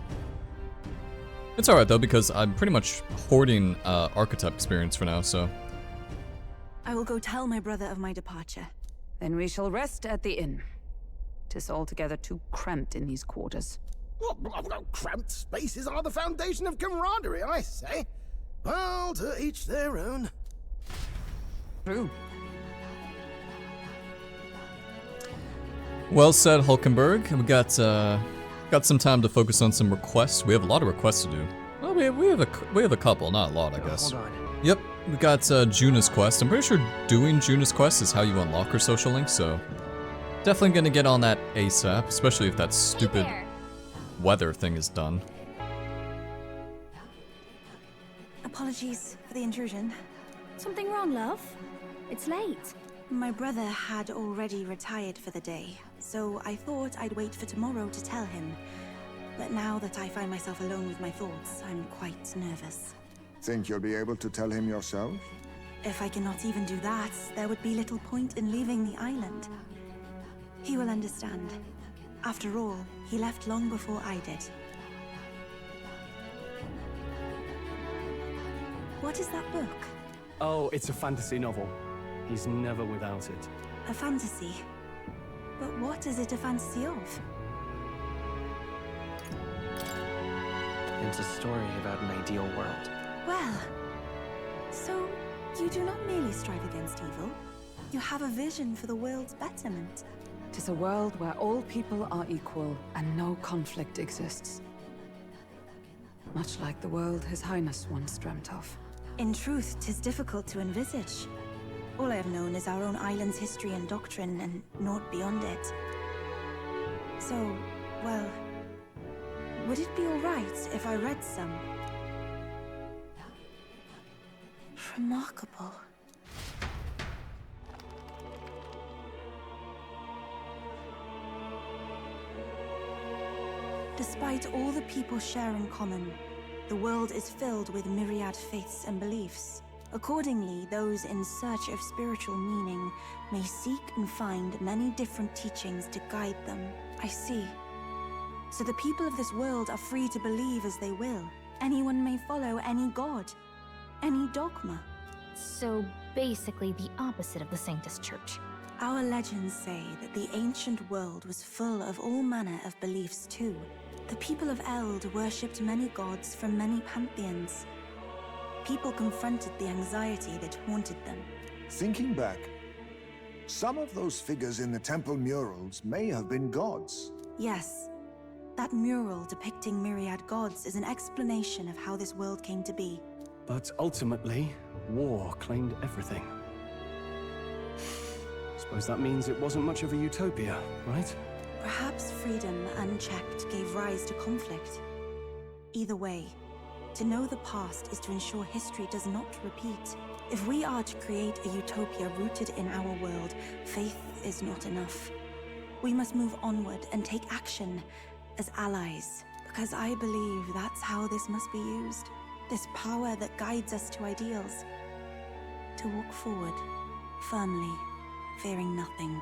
It's alright though because I'm pretty much hoarding Archetype experience for now, so... I will go tell my brother of my departure. Then we shall rest at the inn. 'Tis altogether too cramped in these quarters. Well, cramped spaces are the foundation of camaraderie, I say. Well, to each their own. True. Well said, Hulkenberg. We got some time to focus on some requests. We have a lot of requests to do. Well, we have a couple, not a lot, I guess. Hold on. Yep, we got Juna's quest. I'm pretty sure doing Juna's quest is how you unlock her social link, so definitely gonna get on that ASAP, especially if that stupid weather thing is done. Apologies for the intrusion. Something wrong, love? It's late. My brother had already retired for the day, so I thought I'd wait for tomorrow to tell him. But now that I find myself alone with my thoughts, I'm quite nervous. Think you'll be able to tell him yourself? If I cannot even do that, there would be little point in leaving the island. He will understand. After all, he left long before I did. What is that book? Oh, it's a fantasy novel. He's never without it. A fantasy? But what is it a fantasy of? It's a story about an ideal world. Well, so you do not merely strive against evil, You have a vision for the world's betterment. 'Tis a world where all people are equal and no conflict exists. Much like the world His Highness once dreamt of. In truth, 'tis difficult to envisage. All I have known is our own island's history and doctrine, and naught beyond it. So, well, would it be alright if I read some? Remarkable. Despite all the people share in common, the world is filled with myriad faiths and beliefs. Accordingly, those in search of spiritual meaning may seek and find many different teachings to guide them. I see. So the people of this world are free to believe as they will. Anyone may follow any god, any dogma. So basically the opposite of the Sanctus Church. Our legends say that the ancient world was full of all manner of beliefs too. The people of Elda worshipped many gods from many pantheons. People confronted the anxiety that haunted them. Thinking back, some of those figures in the temple murals may have been gods. Yes. That mural depicting myriad gods is an explanation of how this world came to be. But ultimately, war claimed everything. Suppose that means it wasn't much of a utopia, right? Perhaps freedom unchecked gave rise to conflict. Either way, to know the past is to ensure history does not repeat. If we are to create a utopia rooted in our world, faith is not enough. We must move onward and take action as allies, because I believe that's how this must be used. This power that guides us to ideals. To walk forward, firmly, fearing nothing.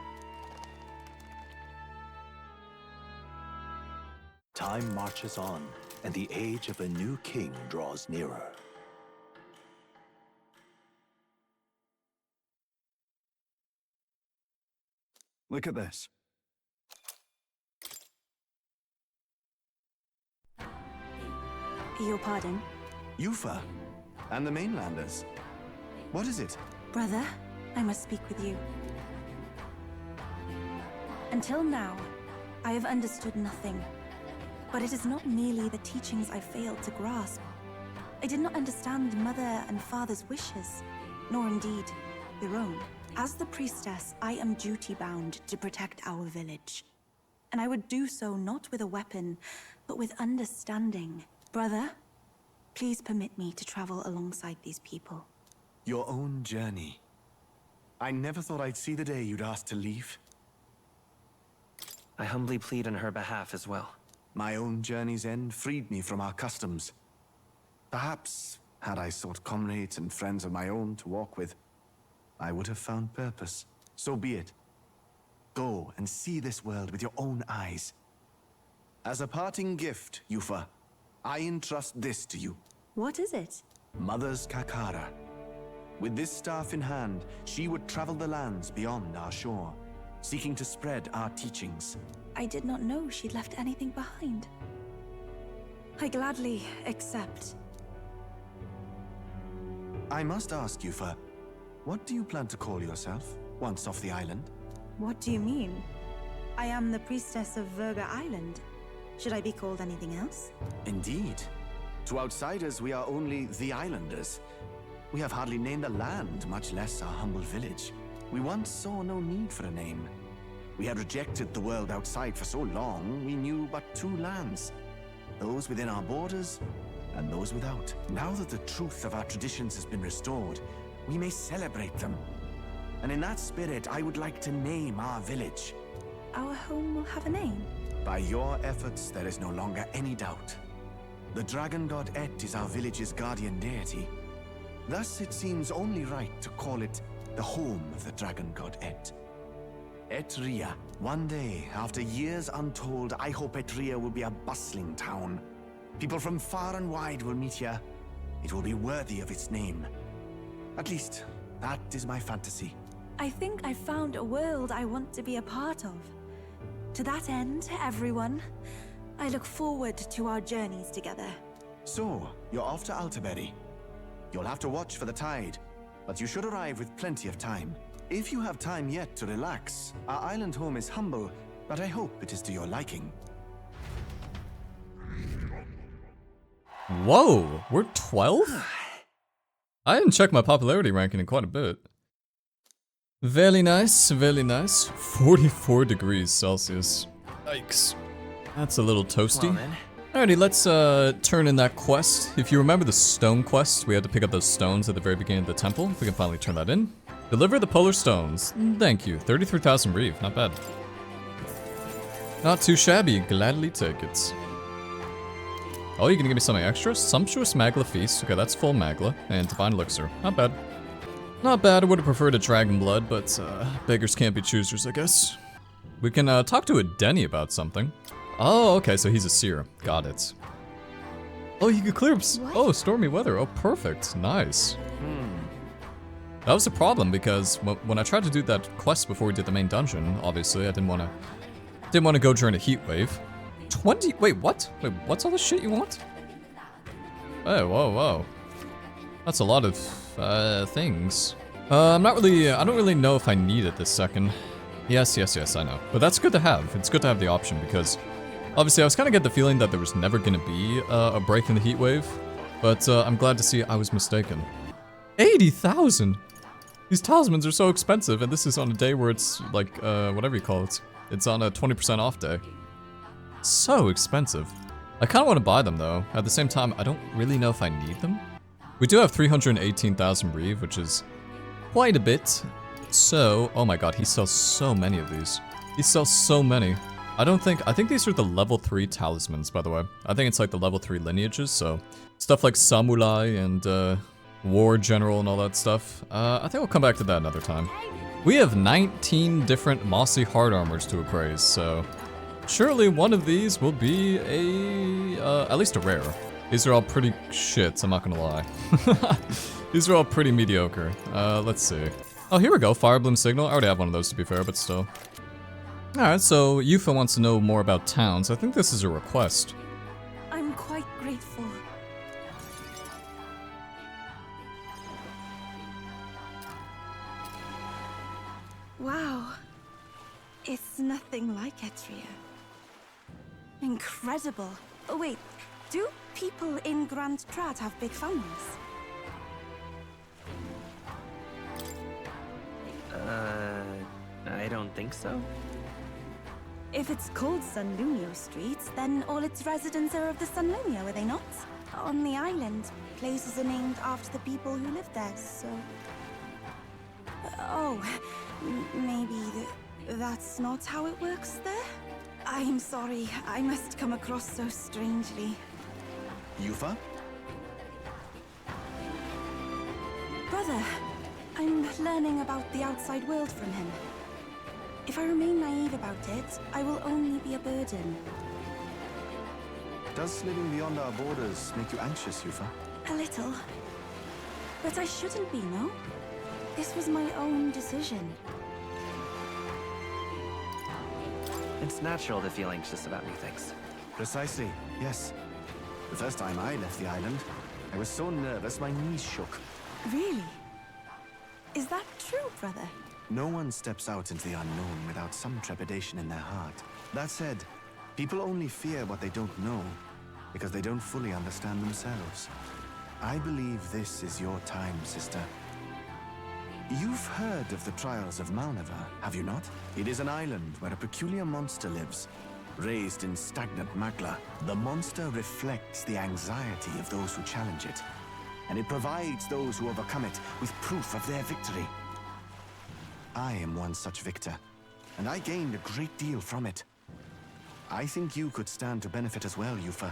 Time marches on, and the age of a new king draws nearer. Look at this. Your pardon? Eupha, and the mainlanders. What is it? Brother, I must speak with you. Until now, I have understood nothing. But it is not merely the teachings I failed to grasp. I did not understand mother and father's wishes, nor indeed their own. As the priestess, I am duty-bound to protect our village. And I would do so not with a weapon, but with understanding. Brother, please permit me to travel alongside these people. Your own journey. I never thought I'd see the day you'd ask to leave. I humbly plead on her behalf as well. My own journey's end freed me from our customs. Perhaps, had I sought comrades and friends of my own to walk with, I would have found purpose. So be it. Go and see this world with your own eyes. As a parting gift, Eupha, I entrust this to you. What is it? Mother's Kakara. With this staff in hand, she would travel the lands beyond our shore, seeking to spread our teachings. I did not know she'd left anything behind. I gladly accept. I must ask, Eupha, what do you plan to call yourself, once off the island? What do you mean? I am the priestess of Virga Island. Should I be called anything else? Indeed. To outsiders, we are only the islanders. We have hardly named the land, much less our humble village. We once saw no need for a name. We had rejected the world outside for so long, we knew but two lands. Those within our borders, and those without. Now that the truth of our traditions has been restored, we may celebrate them. And in that spirit, I would like to name our village. Our home will have a name? By your efforts, there is no longer any doubt. The dragon god Et is our village's guardian deity. Thus, it seems only right to call it the home of the dragon god Et. Etria. One day, after years untold, I hope Etria will be a bustling town. People from far and wide will meet here. It will be worthy of its name. At least, that is my fantasy. I think I found a world I want to be a part of. To that end, everyone, I look forward to our journeys together. So, you're off to Altaberry. You'll have to watch for the tide, but you should arrive with plenty of time. If you have time yet to relax, our island home is humble, but I hope it is to your liking. Whoa, we're 12? I didn't check my popularity ranking in quite a bit. Very nice, very nice. 44 degrees Celsius. Yikes. That's a little toasty. Alrighty, let's turn in that quest. If you remember the stone quest, we had to pick up those stones at the very beginning of the temple. We can finally turn that in. Deliver the polar stones. Thank you. 33,000 reeve, not bad. Not too shabby, gladly take it. Oh, you're gonna give me something extra? Sumptuous Magla Feast. Okay, that's full Magla. And Divine Elixir. Not bad. Not bad, I would have preferred a Dragon Blood, but beggars can't be choosers, I guess. We can talk to a Denny about something. Oh, okay, so he's a seer. Got it. Oh, you can clear up... Oh, stormy weather. Oh, perfect. Nice. That was a problem because when I tried to do that quest before we did the main dungeon, obviously, I didn't want to go during a heat wave. 20... Wait, what? Wait, what's all the shit you want? Oh, whoa, whoa. That's a lot of, things. I don't really know if I need it this second. Yes, I know. But that's good to have. It's good to have the option because... Obviously, I was kind of getting the feeling that there was never going to be a break in the heat wave. But I'm glad to see I was mistaken. 80,000! These talismans are so expensive, and this is on a day where it's like, whatever you call it. It's on a 20% off day. So expensive. I kind of want to buy them though. At the same time, I don't really know if I need them. We do have 318,000 reeve, which is quite a bit. So, oh my god, he sells so many of these. He sells so many. I think these are the level 3 talismans, by the way. I think it's like the level 3 lineages, so stuff like Samurai and War General and all that stuff. I think we'll come back to that another time. We have 19 different mossy hard armors to appraise, so surely one of these will be at least a rare. These are all pretty shits, I'm not gonna lie. These are all pretty mediocre. Let's see. Oh, here we go, Fire Bloom Signal. I already have one of those to be fair, but still. Alright, so Eupha wants to know more about towns. I think this is a request. I'm quite grateful. Wow. It's nothing like Etria. Incredible. Oh wait, do people in Grand Trat have big families? I don't think so. If it's called Sunlunio Street, then all its residents are of the Sunlunio, are they not? On the island, places are named after the people who live there, so... Oh, maybe that's not how it works there? I'm sorry, I must come across so strangely. Eupha? Brother, I'm learning about the outside world from him. If I remain naive about it, I will only be a burden. Does living beyond our borders make you anxious, Eupha? A little. But I shouldn't be, no? This was my own decision. It's natural to feel anxious about new things. Precisely, yes. The first time I left the island, I was so nervous my knees shook. Really? Is that true, brother? No one steps out into the unknown without some trepidation in their heart. That said, people only fear what they don't know, because they don't fully understand themselves. I believe this is your time, sister. You've heard of the trials of Malnever, have you not? It is an island where a peculiar monster lives, raised in stagnant magla. The monster reflects the anxiety of those who challenge it, and it provides those who overcome it with proof of their victory. I am one such victor, and I gained a great deal from it. I think you could stand to benefit as well, Eupha.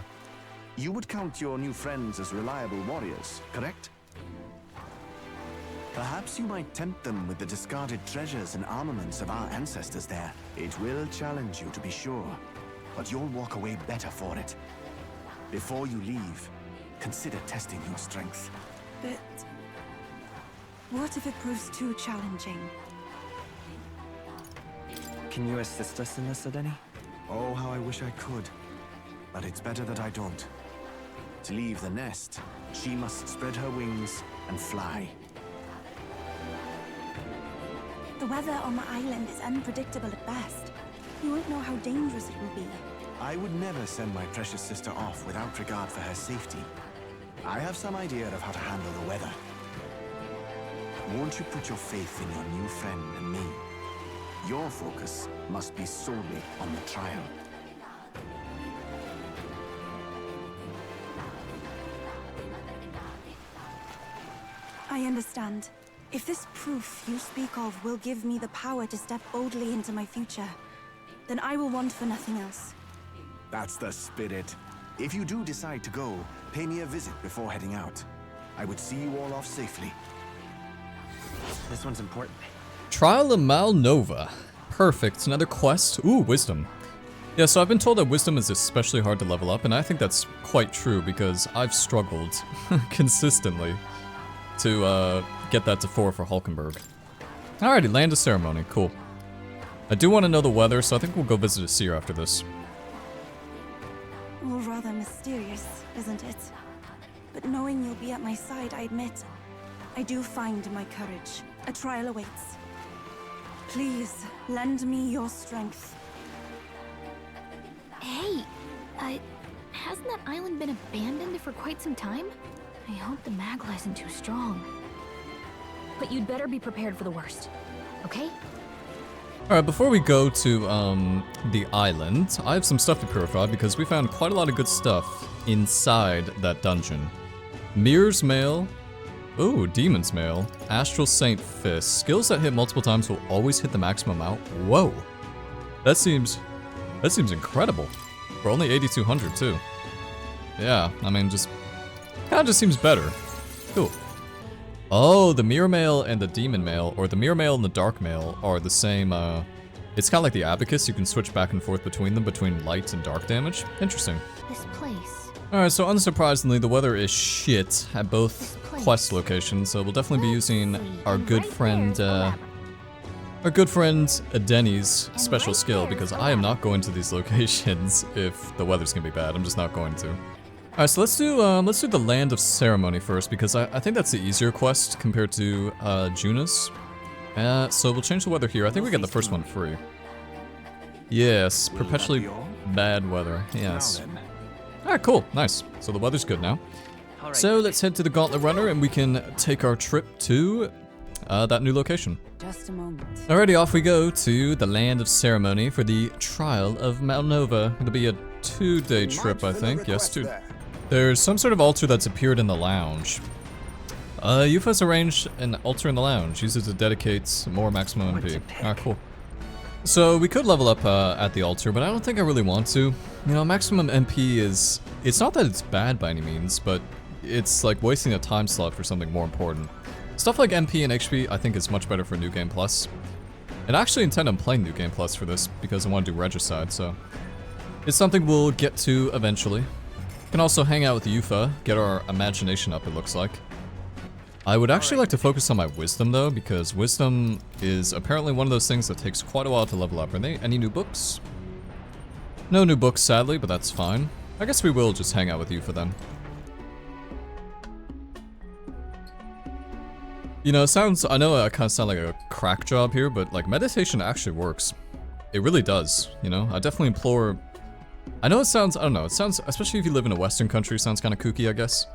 You would count your new friends as reliable warriors, correct? Perhaps you might tempt them with the discarded treasures and armaments of our ancestors there. It will challenge you, to be sure, but you'll walk away better for it. Before you leave, consider testing your strength. But... what if it proves too challenging? Can you assist us in this, Adeni? Oh, how I wish I could. But it's better that I don't. To leave the nest, she must spread her wings and fly. The weather on the island is unpredictable at best. You won't know how dangerous it will be. I would never send my precious sister off without regard for her safety. I have some idea of how to handle the weather. Won't you put your faith in your new friend and me? Your focus must be solely on the trial. I understand. If this proof you speak of will give me the power to step boldly into my future, then I will want for nothing else. That's the spirit. If you do decide to go, pay me a visit before heading out. I would see you all off safely. This one's important. Trial of Malnova. Perfect. Another quest. Ooh, wisdom. Yeah, so I've been told that wisdom is especially hard to level up, and I think that's quite true because I've struggled consistently to get that to 4 for Hulkenberg. Alrighty, land of ceremony. Cool. I do want to know the weather, so I think we'll go visit a seer after this. Well, rather mysterious, isn't it? But knowing you'll be at my side, I admit, I do find my courage. A trial awaits. Please, lend me your strength. Hey, hasn't that island been abandoned for quite some time? I hope the magla isn't too strong. But you'd better be prepared for the worst, okay? Alright, before we go to the island, I have some stuff to purify because we found quite a lot of good stuff inside that dungeon. Mirror's Mail. Ooh, Demon's Mail. Astral Saint Fist. Skills that hit multiple times will always hit the maximum amount. Whoa. That seems incredible. For only 8,200 too. Yeah, I mean, kinda just seems better. Cool. Oh, the Mirror Mail and the Demon Mail, or the Mirror Mail and the Dark Mail are the same, it's kinda like the Abacus, you can switch back and forth between them, between light and dark damage. Interesting. This place. Alright, so unsurprisingly, the weather is shit at both quest locations, so we'll definitely be using our good friend, Denny's special skill, because I am not going to these locations if the weather's gonna be bad. I'm just not going to. Alright, so let's do the Land of Ceremony first, because I think that's the easier quest compared to Juna's. So we'll change the weather here. I think we get the first one free. Yes, perpetually bad weather. Yes. Alright, cool. Nice. So the weather's good now. So let's head to the Gauntlet Runner and we can take our trip to that new location. Just a moment. Alrighty, off we go to the Land of Ceremony for the Trial of Malnova. It'll be a 2-day trip, I think. Yes, 2. There's some sort of altar that's appeared in the lounge. Eupha's arranged an altar in the lounge. Uses it to dedicate more maximum MP. Alright, cool. So we could level up at the altar, but I don't think I really want to. You know, maximum MP is... It's not that it's bad by any means, but it's like wasting a time slot for something more important. Stuff like MP and HP I think is much better for New Game Plus. And I actually intend on playing New Game Plus for this because I want to do Regicide, so... It's something we'll get to eventually. Can also hang out with Eupha, get our imagination up, it looks like. I would actually like to focus on my wisdom though, because wisdom is apparently one of those things that takes quite a while to level up. Are there any new books? No new books, sadly, but that's fine. I guess we will just hang out with Eupha then. You know, I know I kind of sound like a crack job here, but like meditation actually works. It really does, you know? I definitely implore... I know it sounds, I don't know, it sounds, especially if you live in a Western country, sounds kind of kooky, I guess.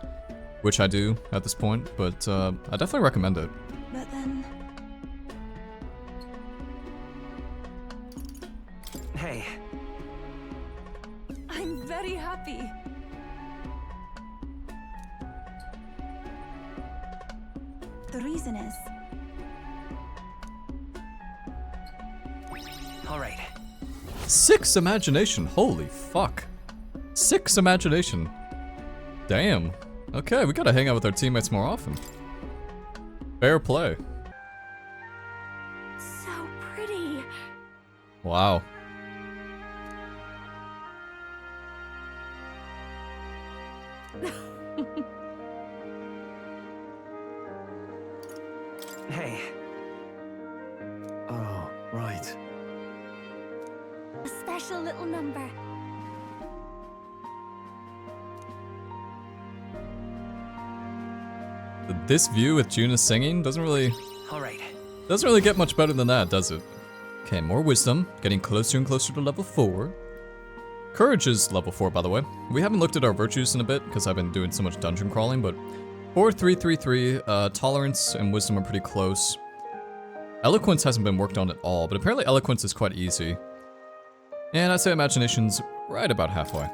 Which I do at this point, but I definitely recommend it. But then... Hey. I'm very happy. The reason is... Alright. 6 imagination, holy fuck. 6 imagination. Damn. Okay, we gotta hang out with our teammates more often. Fair play. So pretty. Wow. Hey. Oh, right. A special little number. This view with Juna singing doesn't really... Alright. Doesn't really get much better than that, does it? Okay, more wisdom. Getting closer and closer to level 4. Courage is level 4, by the way. We haven't looked at our virtues in a bit, because I've been doing so much dungeon crawling, but 4, 3, 3, 3. Tolerance and wisdom are pretty close. Eloquence hasn't been worked on at all, but apparently eloquence is quite easy. And I'd say imagination's right about halfway.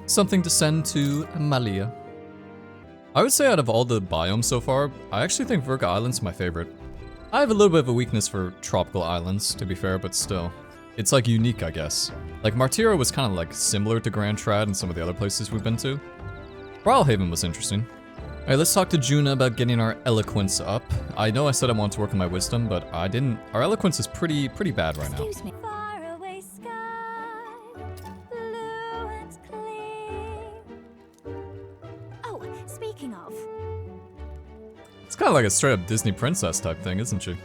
Something to send to Malia. I would say out of all the biomes so far, I actually think Virga Island's my favorite. I have a little bit of a weakness for tropical islands, to be fair, but still. It's like unique, I guess. Like Martira was kind of like similar to Grand Trad and some of the other places we've been to. Brawlhaven was interesting. Alright, let's talk to Juna about getting our eloquence up. I know I said I wanted to work on my wisdom, but I didn't. Our eloquence is pretty bad right now. Excuse me. Faraway sky, blue and clear. Oh, speaking of. It's kind of like a straight up Disney princess type thing, isn't she?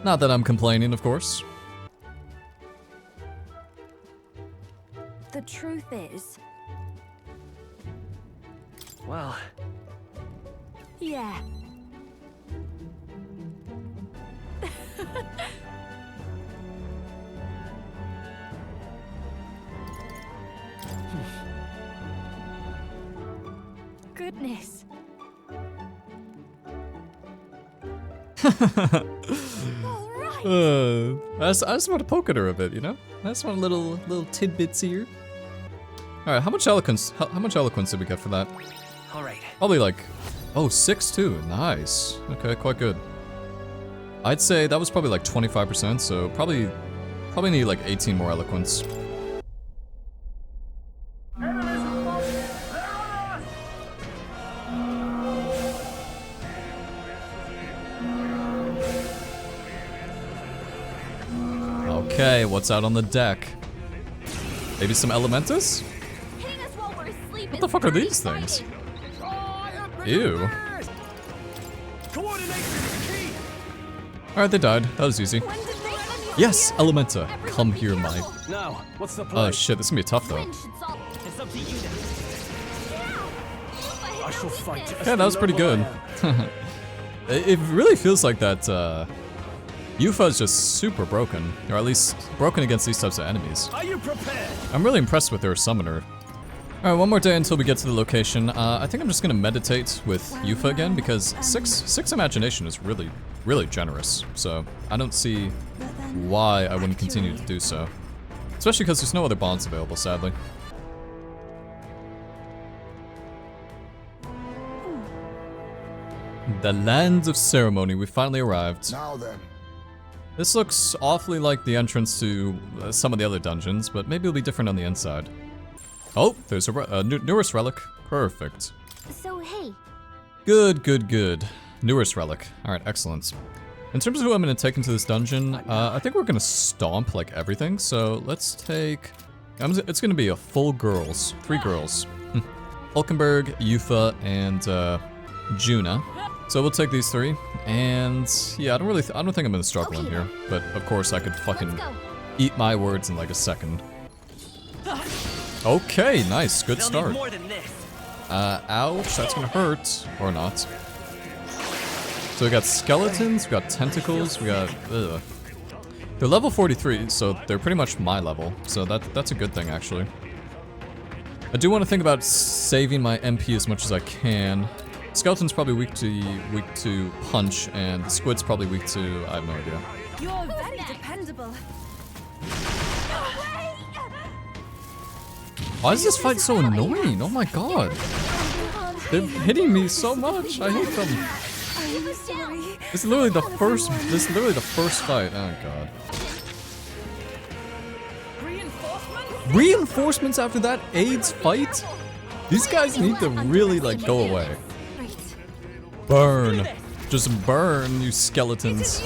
Not that I'm complaining, of course. The truth is. Well. Yeah. Goodness. I just want to poke at her a bit, you know? I just want a little tidbits here. Alright, how much eloquence did we get for that? Alright. Probably like, oh, 6 too. Nice. Okay, quite good. I'd say that was probably like 25%, so probably need like 18 more eloquence. Okay, what's out on the deck? Maybe some elementus? What the fuck are these things? Ew. Alright, they died. That was easy. Yes, Elementa. Come here, my... Now, what's the plan? Oh shit, this is gonna be tough though. I shall fight. Yeah, that was pretty good. It really feels like that, Eupha is just super broken. Or at least, broken against these types of enemies. Are you prepared? I'm really impressed with their summoner. Alright, one more day until we get to the location. I think I'm just gonna meditate with Eupha again, because 6 imagination is really generous. So, I don't see why I wouldn't continue to do so. Especially because there's no other bonds available, sadly. The Lands of Ceremony, we finally arrived. Now then. This looks awfully like the entrance to some of the other dungeons, but maybe it'll be different on the inside. Oh, there's a newest relic. Perfect. So, hey. Good. Newest relic. Alright, excellent. In terms of who I'm going to take into this dungeon, I think we're going to stomp, like, everything. So, let's take... it's going to be a full girls. 3 girls. Hulkenberg, Eupha, and Juna. So we'll take these 3. And, yeah, I don't think I'm going to struggle in here. But, of course, I could fucking eat my words in, like, a second. Okay, nice. Good start. Ouch, that's gonna hurt. Or not. So we got skeletons, we got tentacles, we got... Ugh. They're level 43, so they're pretty much my level. So that's a good thing, actually. I do want to think about saving my MP as much as I can. Skeleton's probably weak to punch, and Squid's probably weak to... I have no idea. You're very dependable. Why is this fight so annoying? Oh my god. They're hitting me so much. I hate them. This is literally the first fight. Oh god. Reinforcements after that AIDS fight? These guys need to really like go away. Burn. Just burn, you skeletons.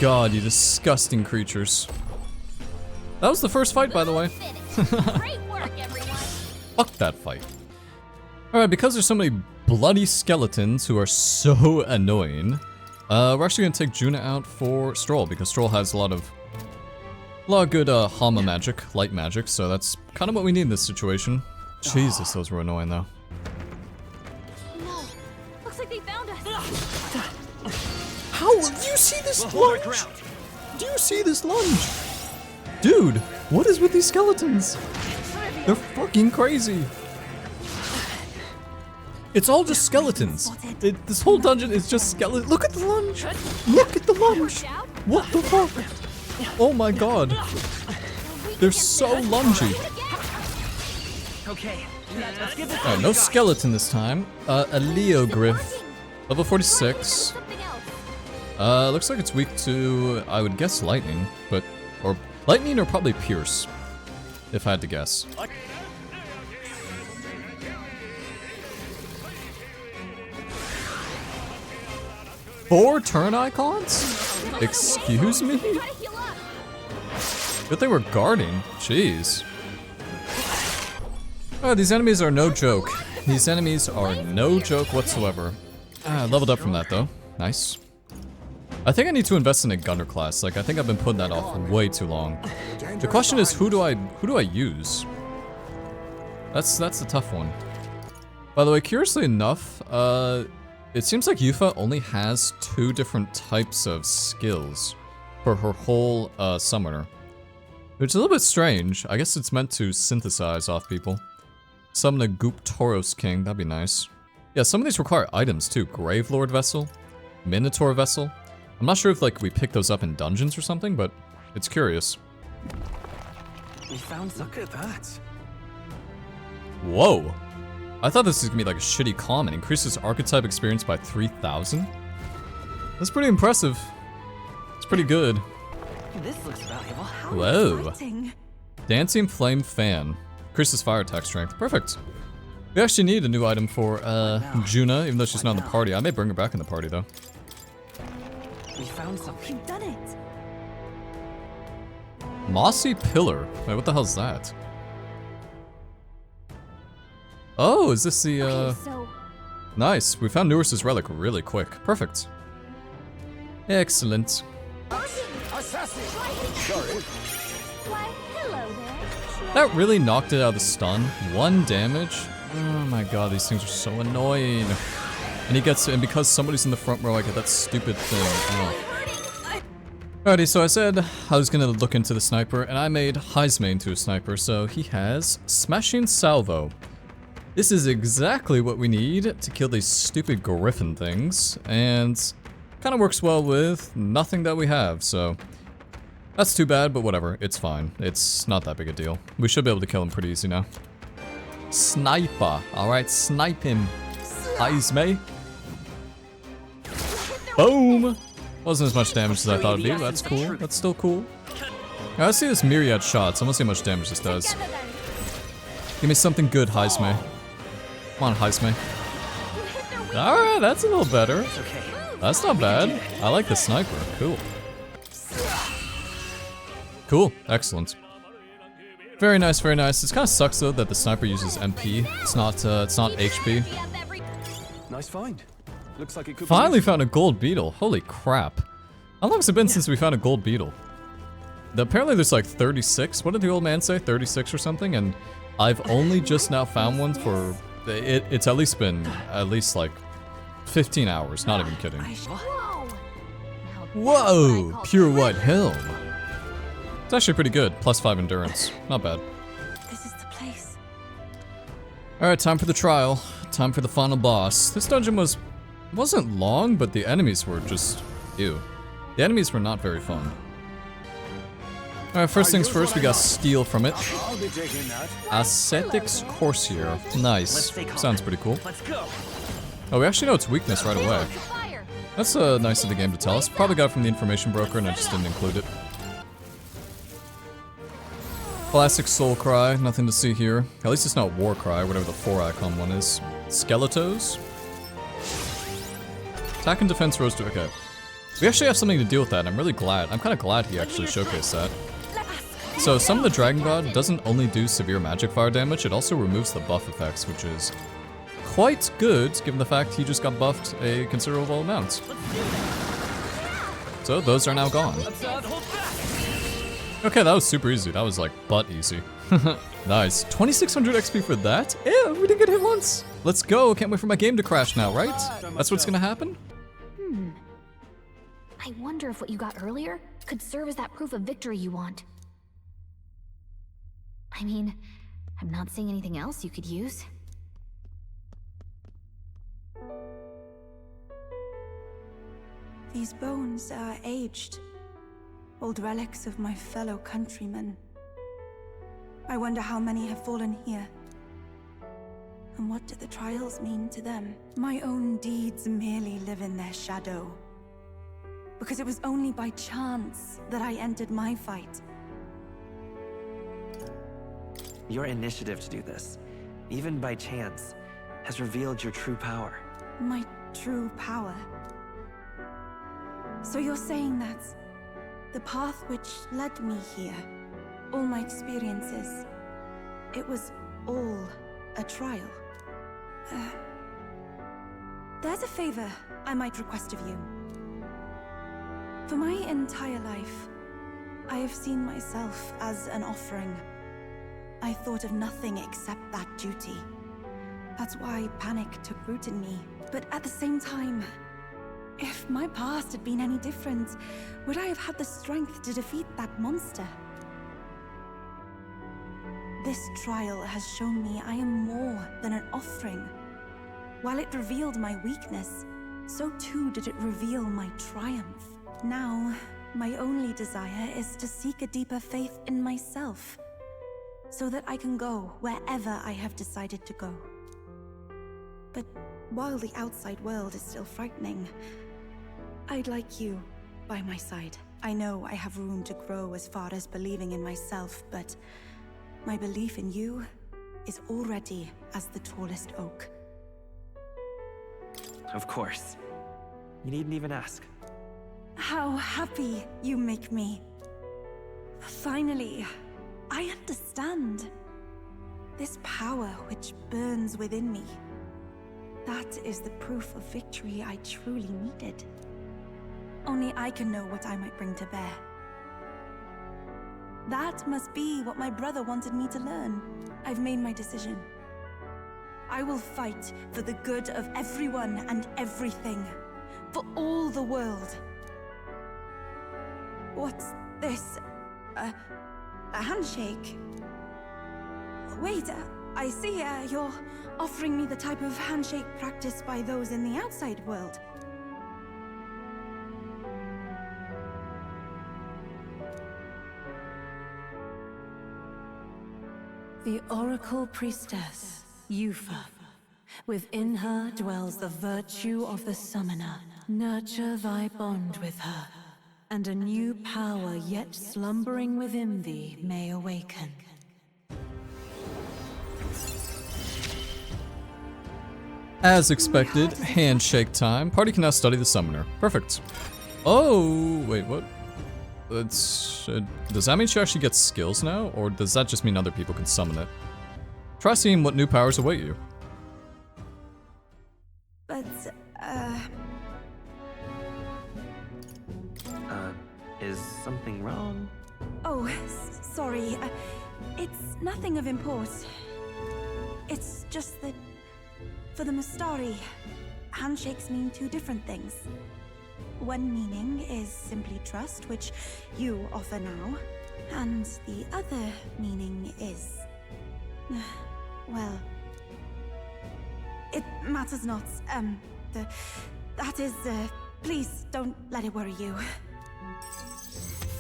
God, you disgusting creatures. That was the first fight, by the way. Fuck that fight. Alright, because there's so many bloody skeletons who are so annoying, we're actually gonna take Juna out for Stroll, because Stroll has a lot of A lot of good Hama magic, light magic, so that's kind of what we need in this situation. Jesus, those were annoying though. No, looks like they found us. How? Do you see this lunge? Do you see this lunge? Dude, what is with these skeletons? They're fucking crazy. It's all just skeletons. This whole dungeon is just skeletons. Look at the lunge. Look at the lunge. What the fuck? Oh my god. They're so lungy. Okay, let's give this Alright, no skeleton this time. A Leogryph. Level 46. Looks like it's weak to, I would guess, lightning. Or lightning or probably pierce. If I had to guess. Four turn icons? Excuse me? Good thing we're guarding. Jeez. Oh, these enemies are no joke. These enemies are no joke whatsoever. Leveled up from that though. Nice. I think I need to invest in a gunner class. Like, I think I've been putting that off way too long. The question is, who do I use? That's the tough one. By the way, curiously enough, it seems like Eupha only has 2 different types of skills for her whole summoner. Which is a little bit strange. I guess it's meant to synthesize off people. Summon a Goop Tauros King, that'd be nice. Yeah, some of these require items too. Grave Lord Vessel, Minotaur Vessel. I'm not sure if like we pick those up in dungeons or something, but it's curious. We found. Look at that. Whoa. I thought this was gonna be like a shitty common. Increases archetype experience by 3,000? That's pretty impressive. It's pretty good. This looks valuable. Whoa. Dancing Flame Fan. Increases fire attack strength. Perfect. We actually need a new item for Juna, even though she's not in the party. I may bring her back in the party though. We found something. You've done it. Mossy Pillar. Wait, what the hell's that? Oh, is this the Nice. We found Neurus's relic really quick. Perfect. Excellent. That really knocked it out of the stun. 1 damage. Oh my god, these things are so annoying. And because somebody's in the front row, I get that stupid thing. Oh. Alrighty, so I said I was gonna look into the sniper, and I made Heisme into a sniper, so he has Smashing Salvo. This is exactly what we need to kill these stupid griffin things, and kind of works well with nothing that we have, so that's too bad, but whatever, it's fine. It's not that big a deal. We should be able to kill him pretty easy now. Sniper. Alright, snipe him. Heisme. Boom! Wasn't as much damage as I thought it'd be, but that's cool. That's still cool. Alright, let's see this myriad shots. I want to see how much damage this does. Give me something good, Heisme. Come on, Heisme. Alright, that's a little better. That's not bad. I like the sniper. Cool. Cool. Excellent. Very nice, very nice. It kind of sucks though that the sniper uses MP. It's not HP. Nice find. Looks like it could Finally found a gold beetle. Holy crap. How long has it been since we found a gold beetle? Apparently there's like 36. What did the old man say? 36 or something? And I've only just now found one for... It's at least been like 15 hours. Not even kidding. Whoa! Pure white helm. It's actually pretty good. +5 endurance. Not bad. This is the place. Alright, time for the trial. Time for the final boss. This dungeon wasn't long, but the enemies were just... ew. The enemies were not very fun. Alright, first things first, we got steel from it. Ascetics Coursier. Nice. Sounds pretty cool. Oh, we actually know its weakness right away. That's nice of the game to tell us. Probably got it from the information broker and I just didn't include it. Classic Soul Cry, nothing to see here. At least it's not War Cry, whatever the 4-icon one is. Skeletos? Attack and defense rose to... okay. We actually have something to deal with that, and I'm really glad. I'm kind of glad he actually showcased that. So, Summon the Dragon God doesn't only do severe magic fire damage, it also removes the buff effects, which is quite good, given the fact he just got buffed a considerable amount. So, those are now gone. Okay, that was super easy. That was like butt easy. Nice. 2600 XP for that? Yeah, we didn't get hit once. Let's go. Can't wait for my game to crash now, right? That's what's gonna happen? I wonder if what you got earlier could serve as that proof of victory you want. I mean, I'm not seeing anything else you could use. These bones are aged. Old relics of my fellow countrymen. I wonder how many have fallen here. And what do the trials mean to them? My own deeds merely live in their shadow. Because it was only by chance that I entered my fight. Your initiative to do this, even by chance, has revealed your true power. My true power. So you're saying that the path which led me here, all my experiences, it was all a trial? There's a favor I might request of you. For my entire life, I have seen myself as an offering. I thought of nothing except that duty. That's why panic took root in me. But at the same time, if my past had been any different, would I have had the strength to defeat that monster? This trial has shown me I am more than an offering. While it revealed my weakness, so too did it reveal my triumph. Now, my only desire is to seek a deeper faith in myself, so that I can go wherever I have decided to go. But while the outside world is still frightening, I'd like you by my side. I know I have room to grow as far as believing in myself, but my belief in you is already as the tallest oak. Of course. You needn't even ask. How happy you make me. Finally, I understand. This power which burns within me. That is the proof of victory I truly needed. Only I can know what I might bring to bear. That must be what my brother wanted me to learn. I've made my decision. I will fight for the good of everyone and everything. For all the world. What's this? A handshake? Wait, I see you're offering me the type of handshake practiced by those in the outside world. The Oracle Priestess, Eupha. Within her dwells the virtue of the Summoner. Nurture thy bond with her, and a new power yet slumbering within thee may awaken. As expected, handshake time. Party can now study the summoner. Perfect. Oh, wait, what? Does that mean she actually gets skills now? Or does that just mean other people can summon it? Try seeing what new powers await you. But, is something wrong? Oh, sorry. It's nothing of import. It's just that, for the Mustari, handshakes mean two different things. One meaning is simply trust, which you offer now. And the other meaning is... well... it matters not. That is, please don't let it worry you.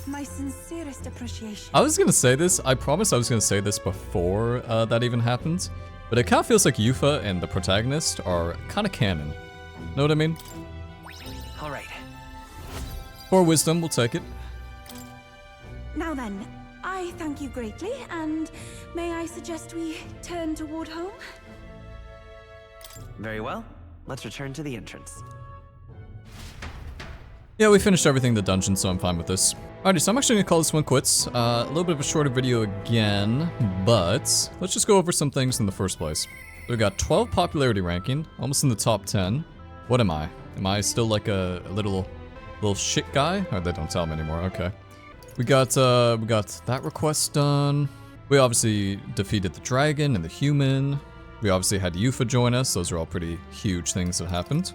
My sincerest appreciation. I was gonna say this, I promise I was gonna say this before that even happened, but it kind of feels like Eupha and the protagonist are kind of canon. Know what I mean? Alright. For wisdom, we'll take it. Now then, I thank you greatly, and may I suggest we turn toward home? Very well. Let's return to the entrance. Yeah, we finished everything in the dungeon, so I'm fine with this. Alrighty, so I'm actually gonna call this one quits. A little bit of a shorter video again, but let's just go over some things in the first place. We got 12 popularity ranking, almost in the top 10. What am I? Am I still like a little shit guy? Oh, they don't tell me anymore, okay. We got that request done. We obviously defeated the dragon and the human. We obviously had Eupha join us. Those are all pretty huge things that happened.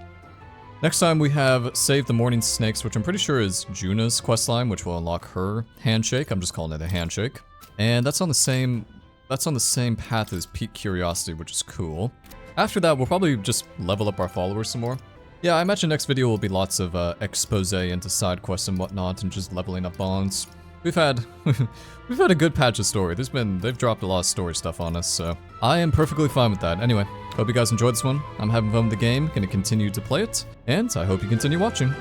Next time we have Save the Morning Snakes, which I'm pretty sure is Juna's questline, which will unlock her handshake. I'm just calling it a handshake. And that's on the same path as Peak Curiosity, which is cool. After that, we'll probably just level up our followers some more. Yeah, I imagine next video will be lots of expose into side quests and whatnot, and just leveling up bonds. We've had a good patch of story. They've dropped a lot of story stuff on us, so I am perfectly fine with that. Anyway, hope you guys enjoyed this one. I'm having fun with the game, gonna continue to play it, and I hope you continue watching.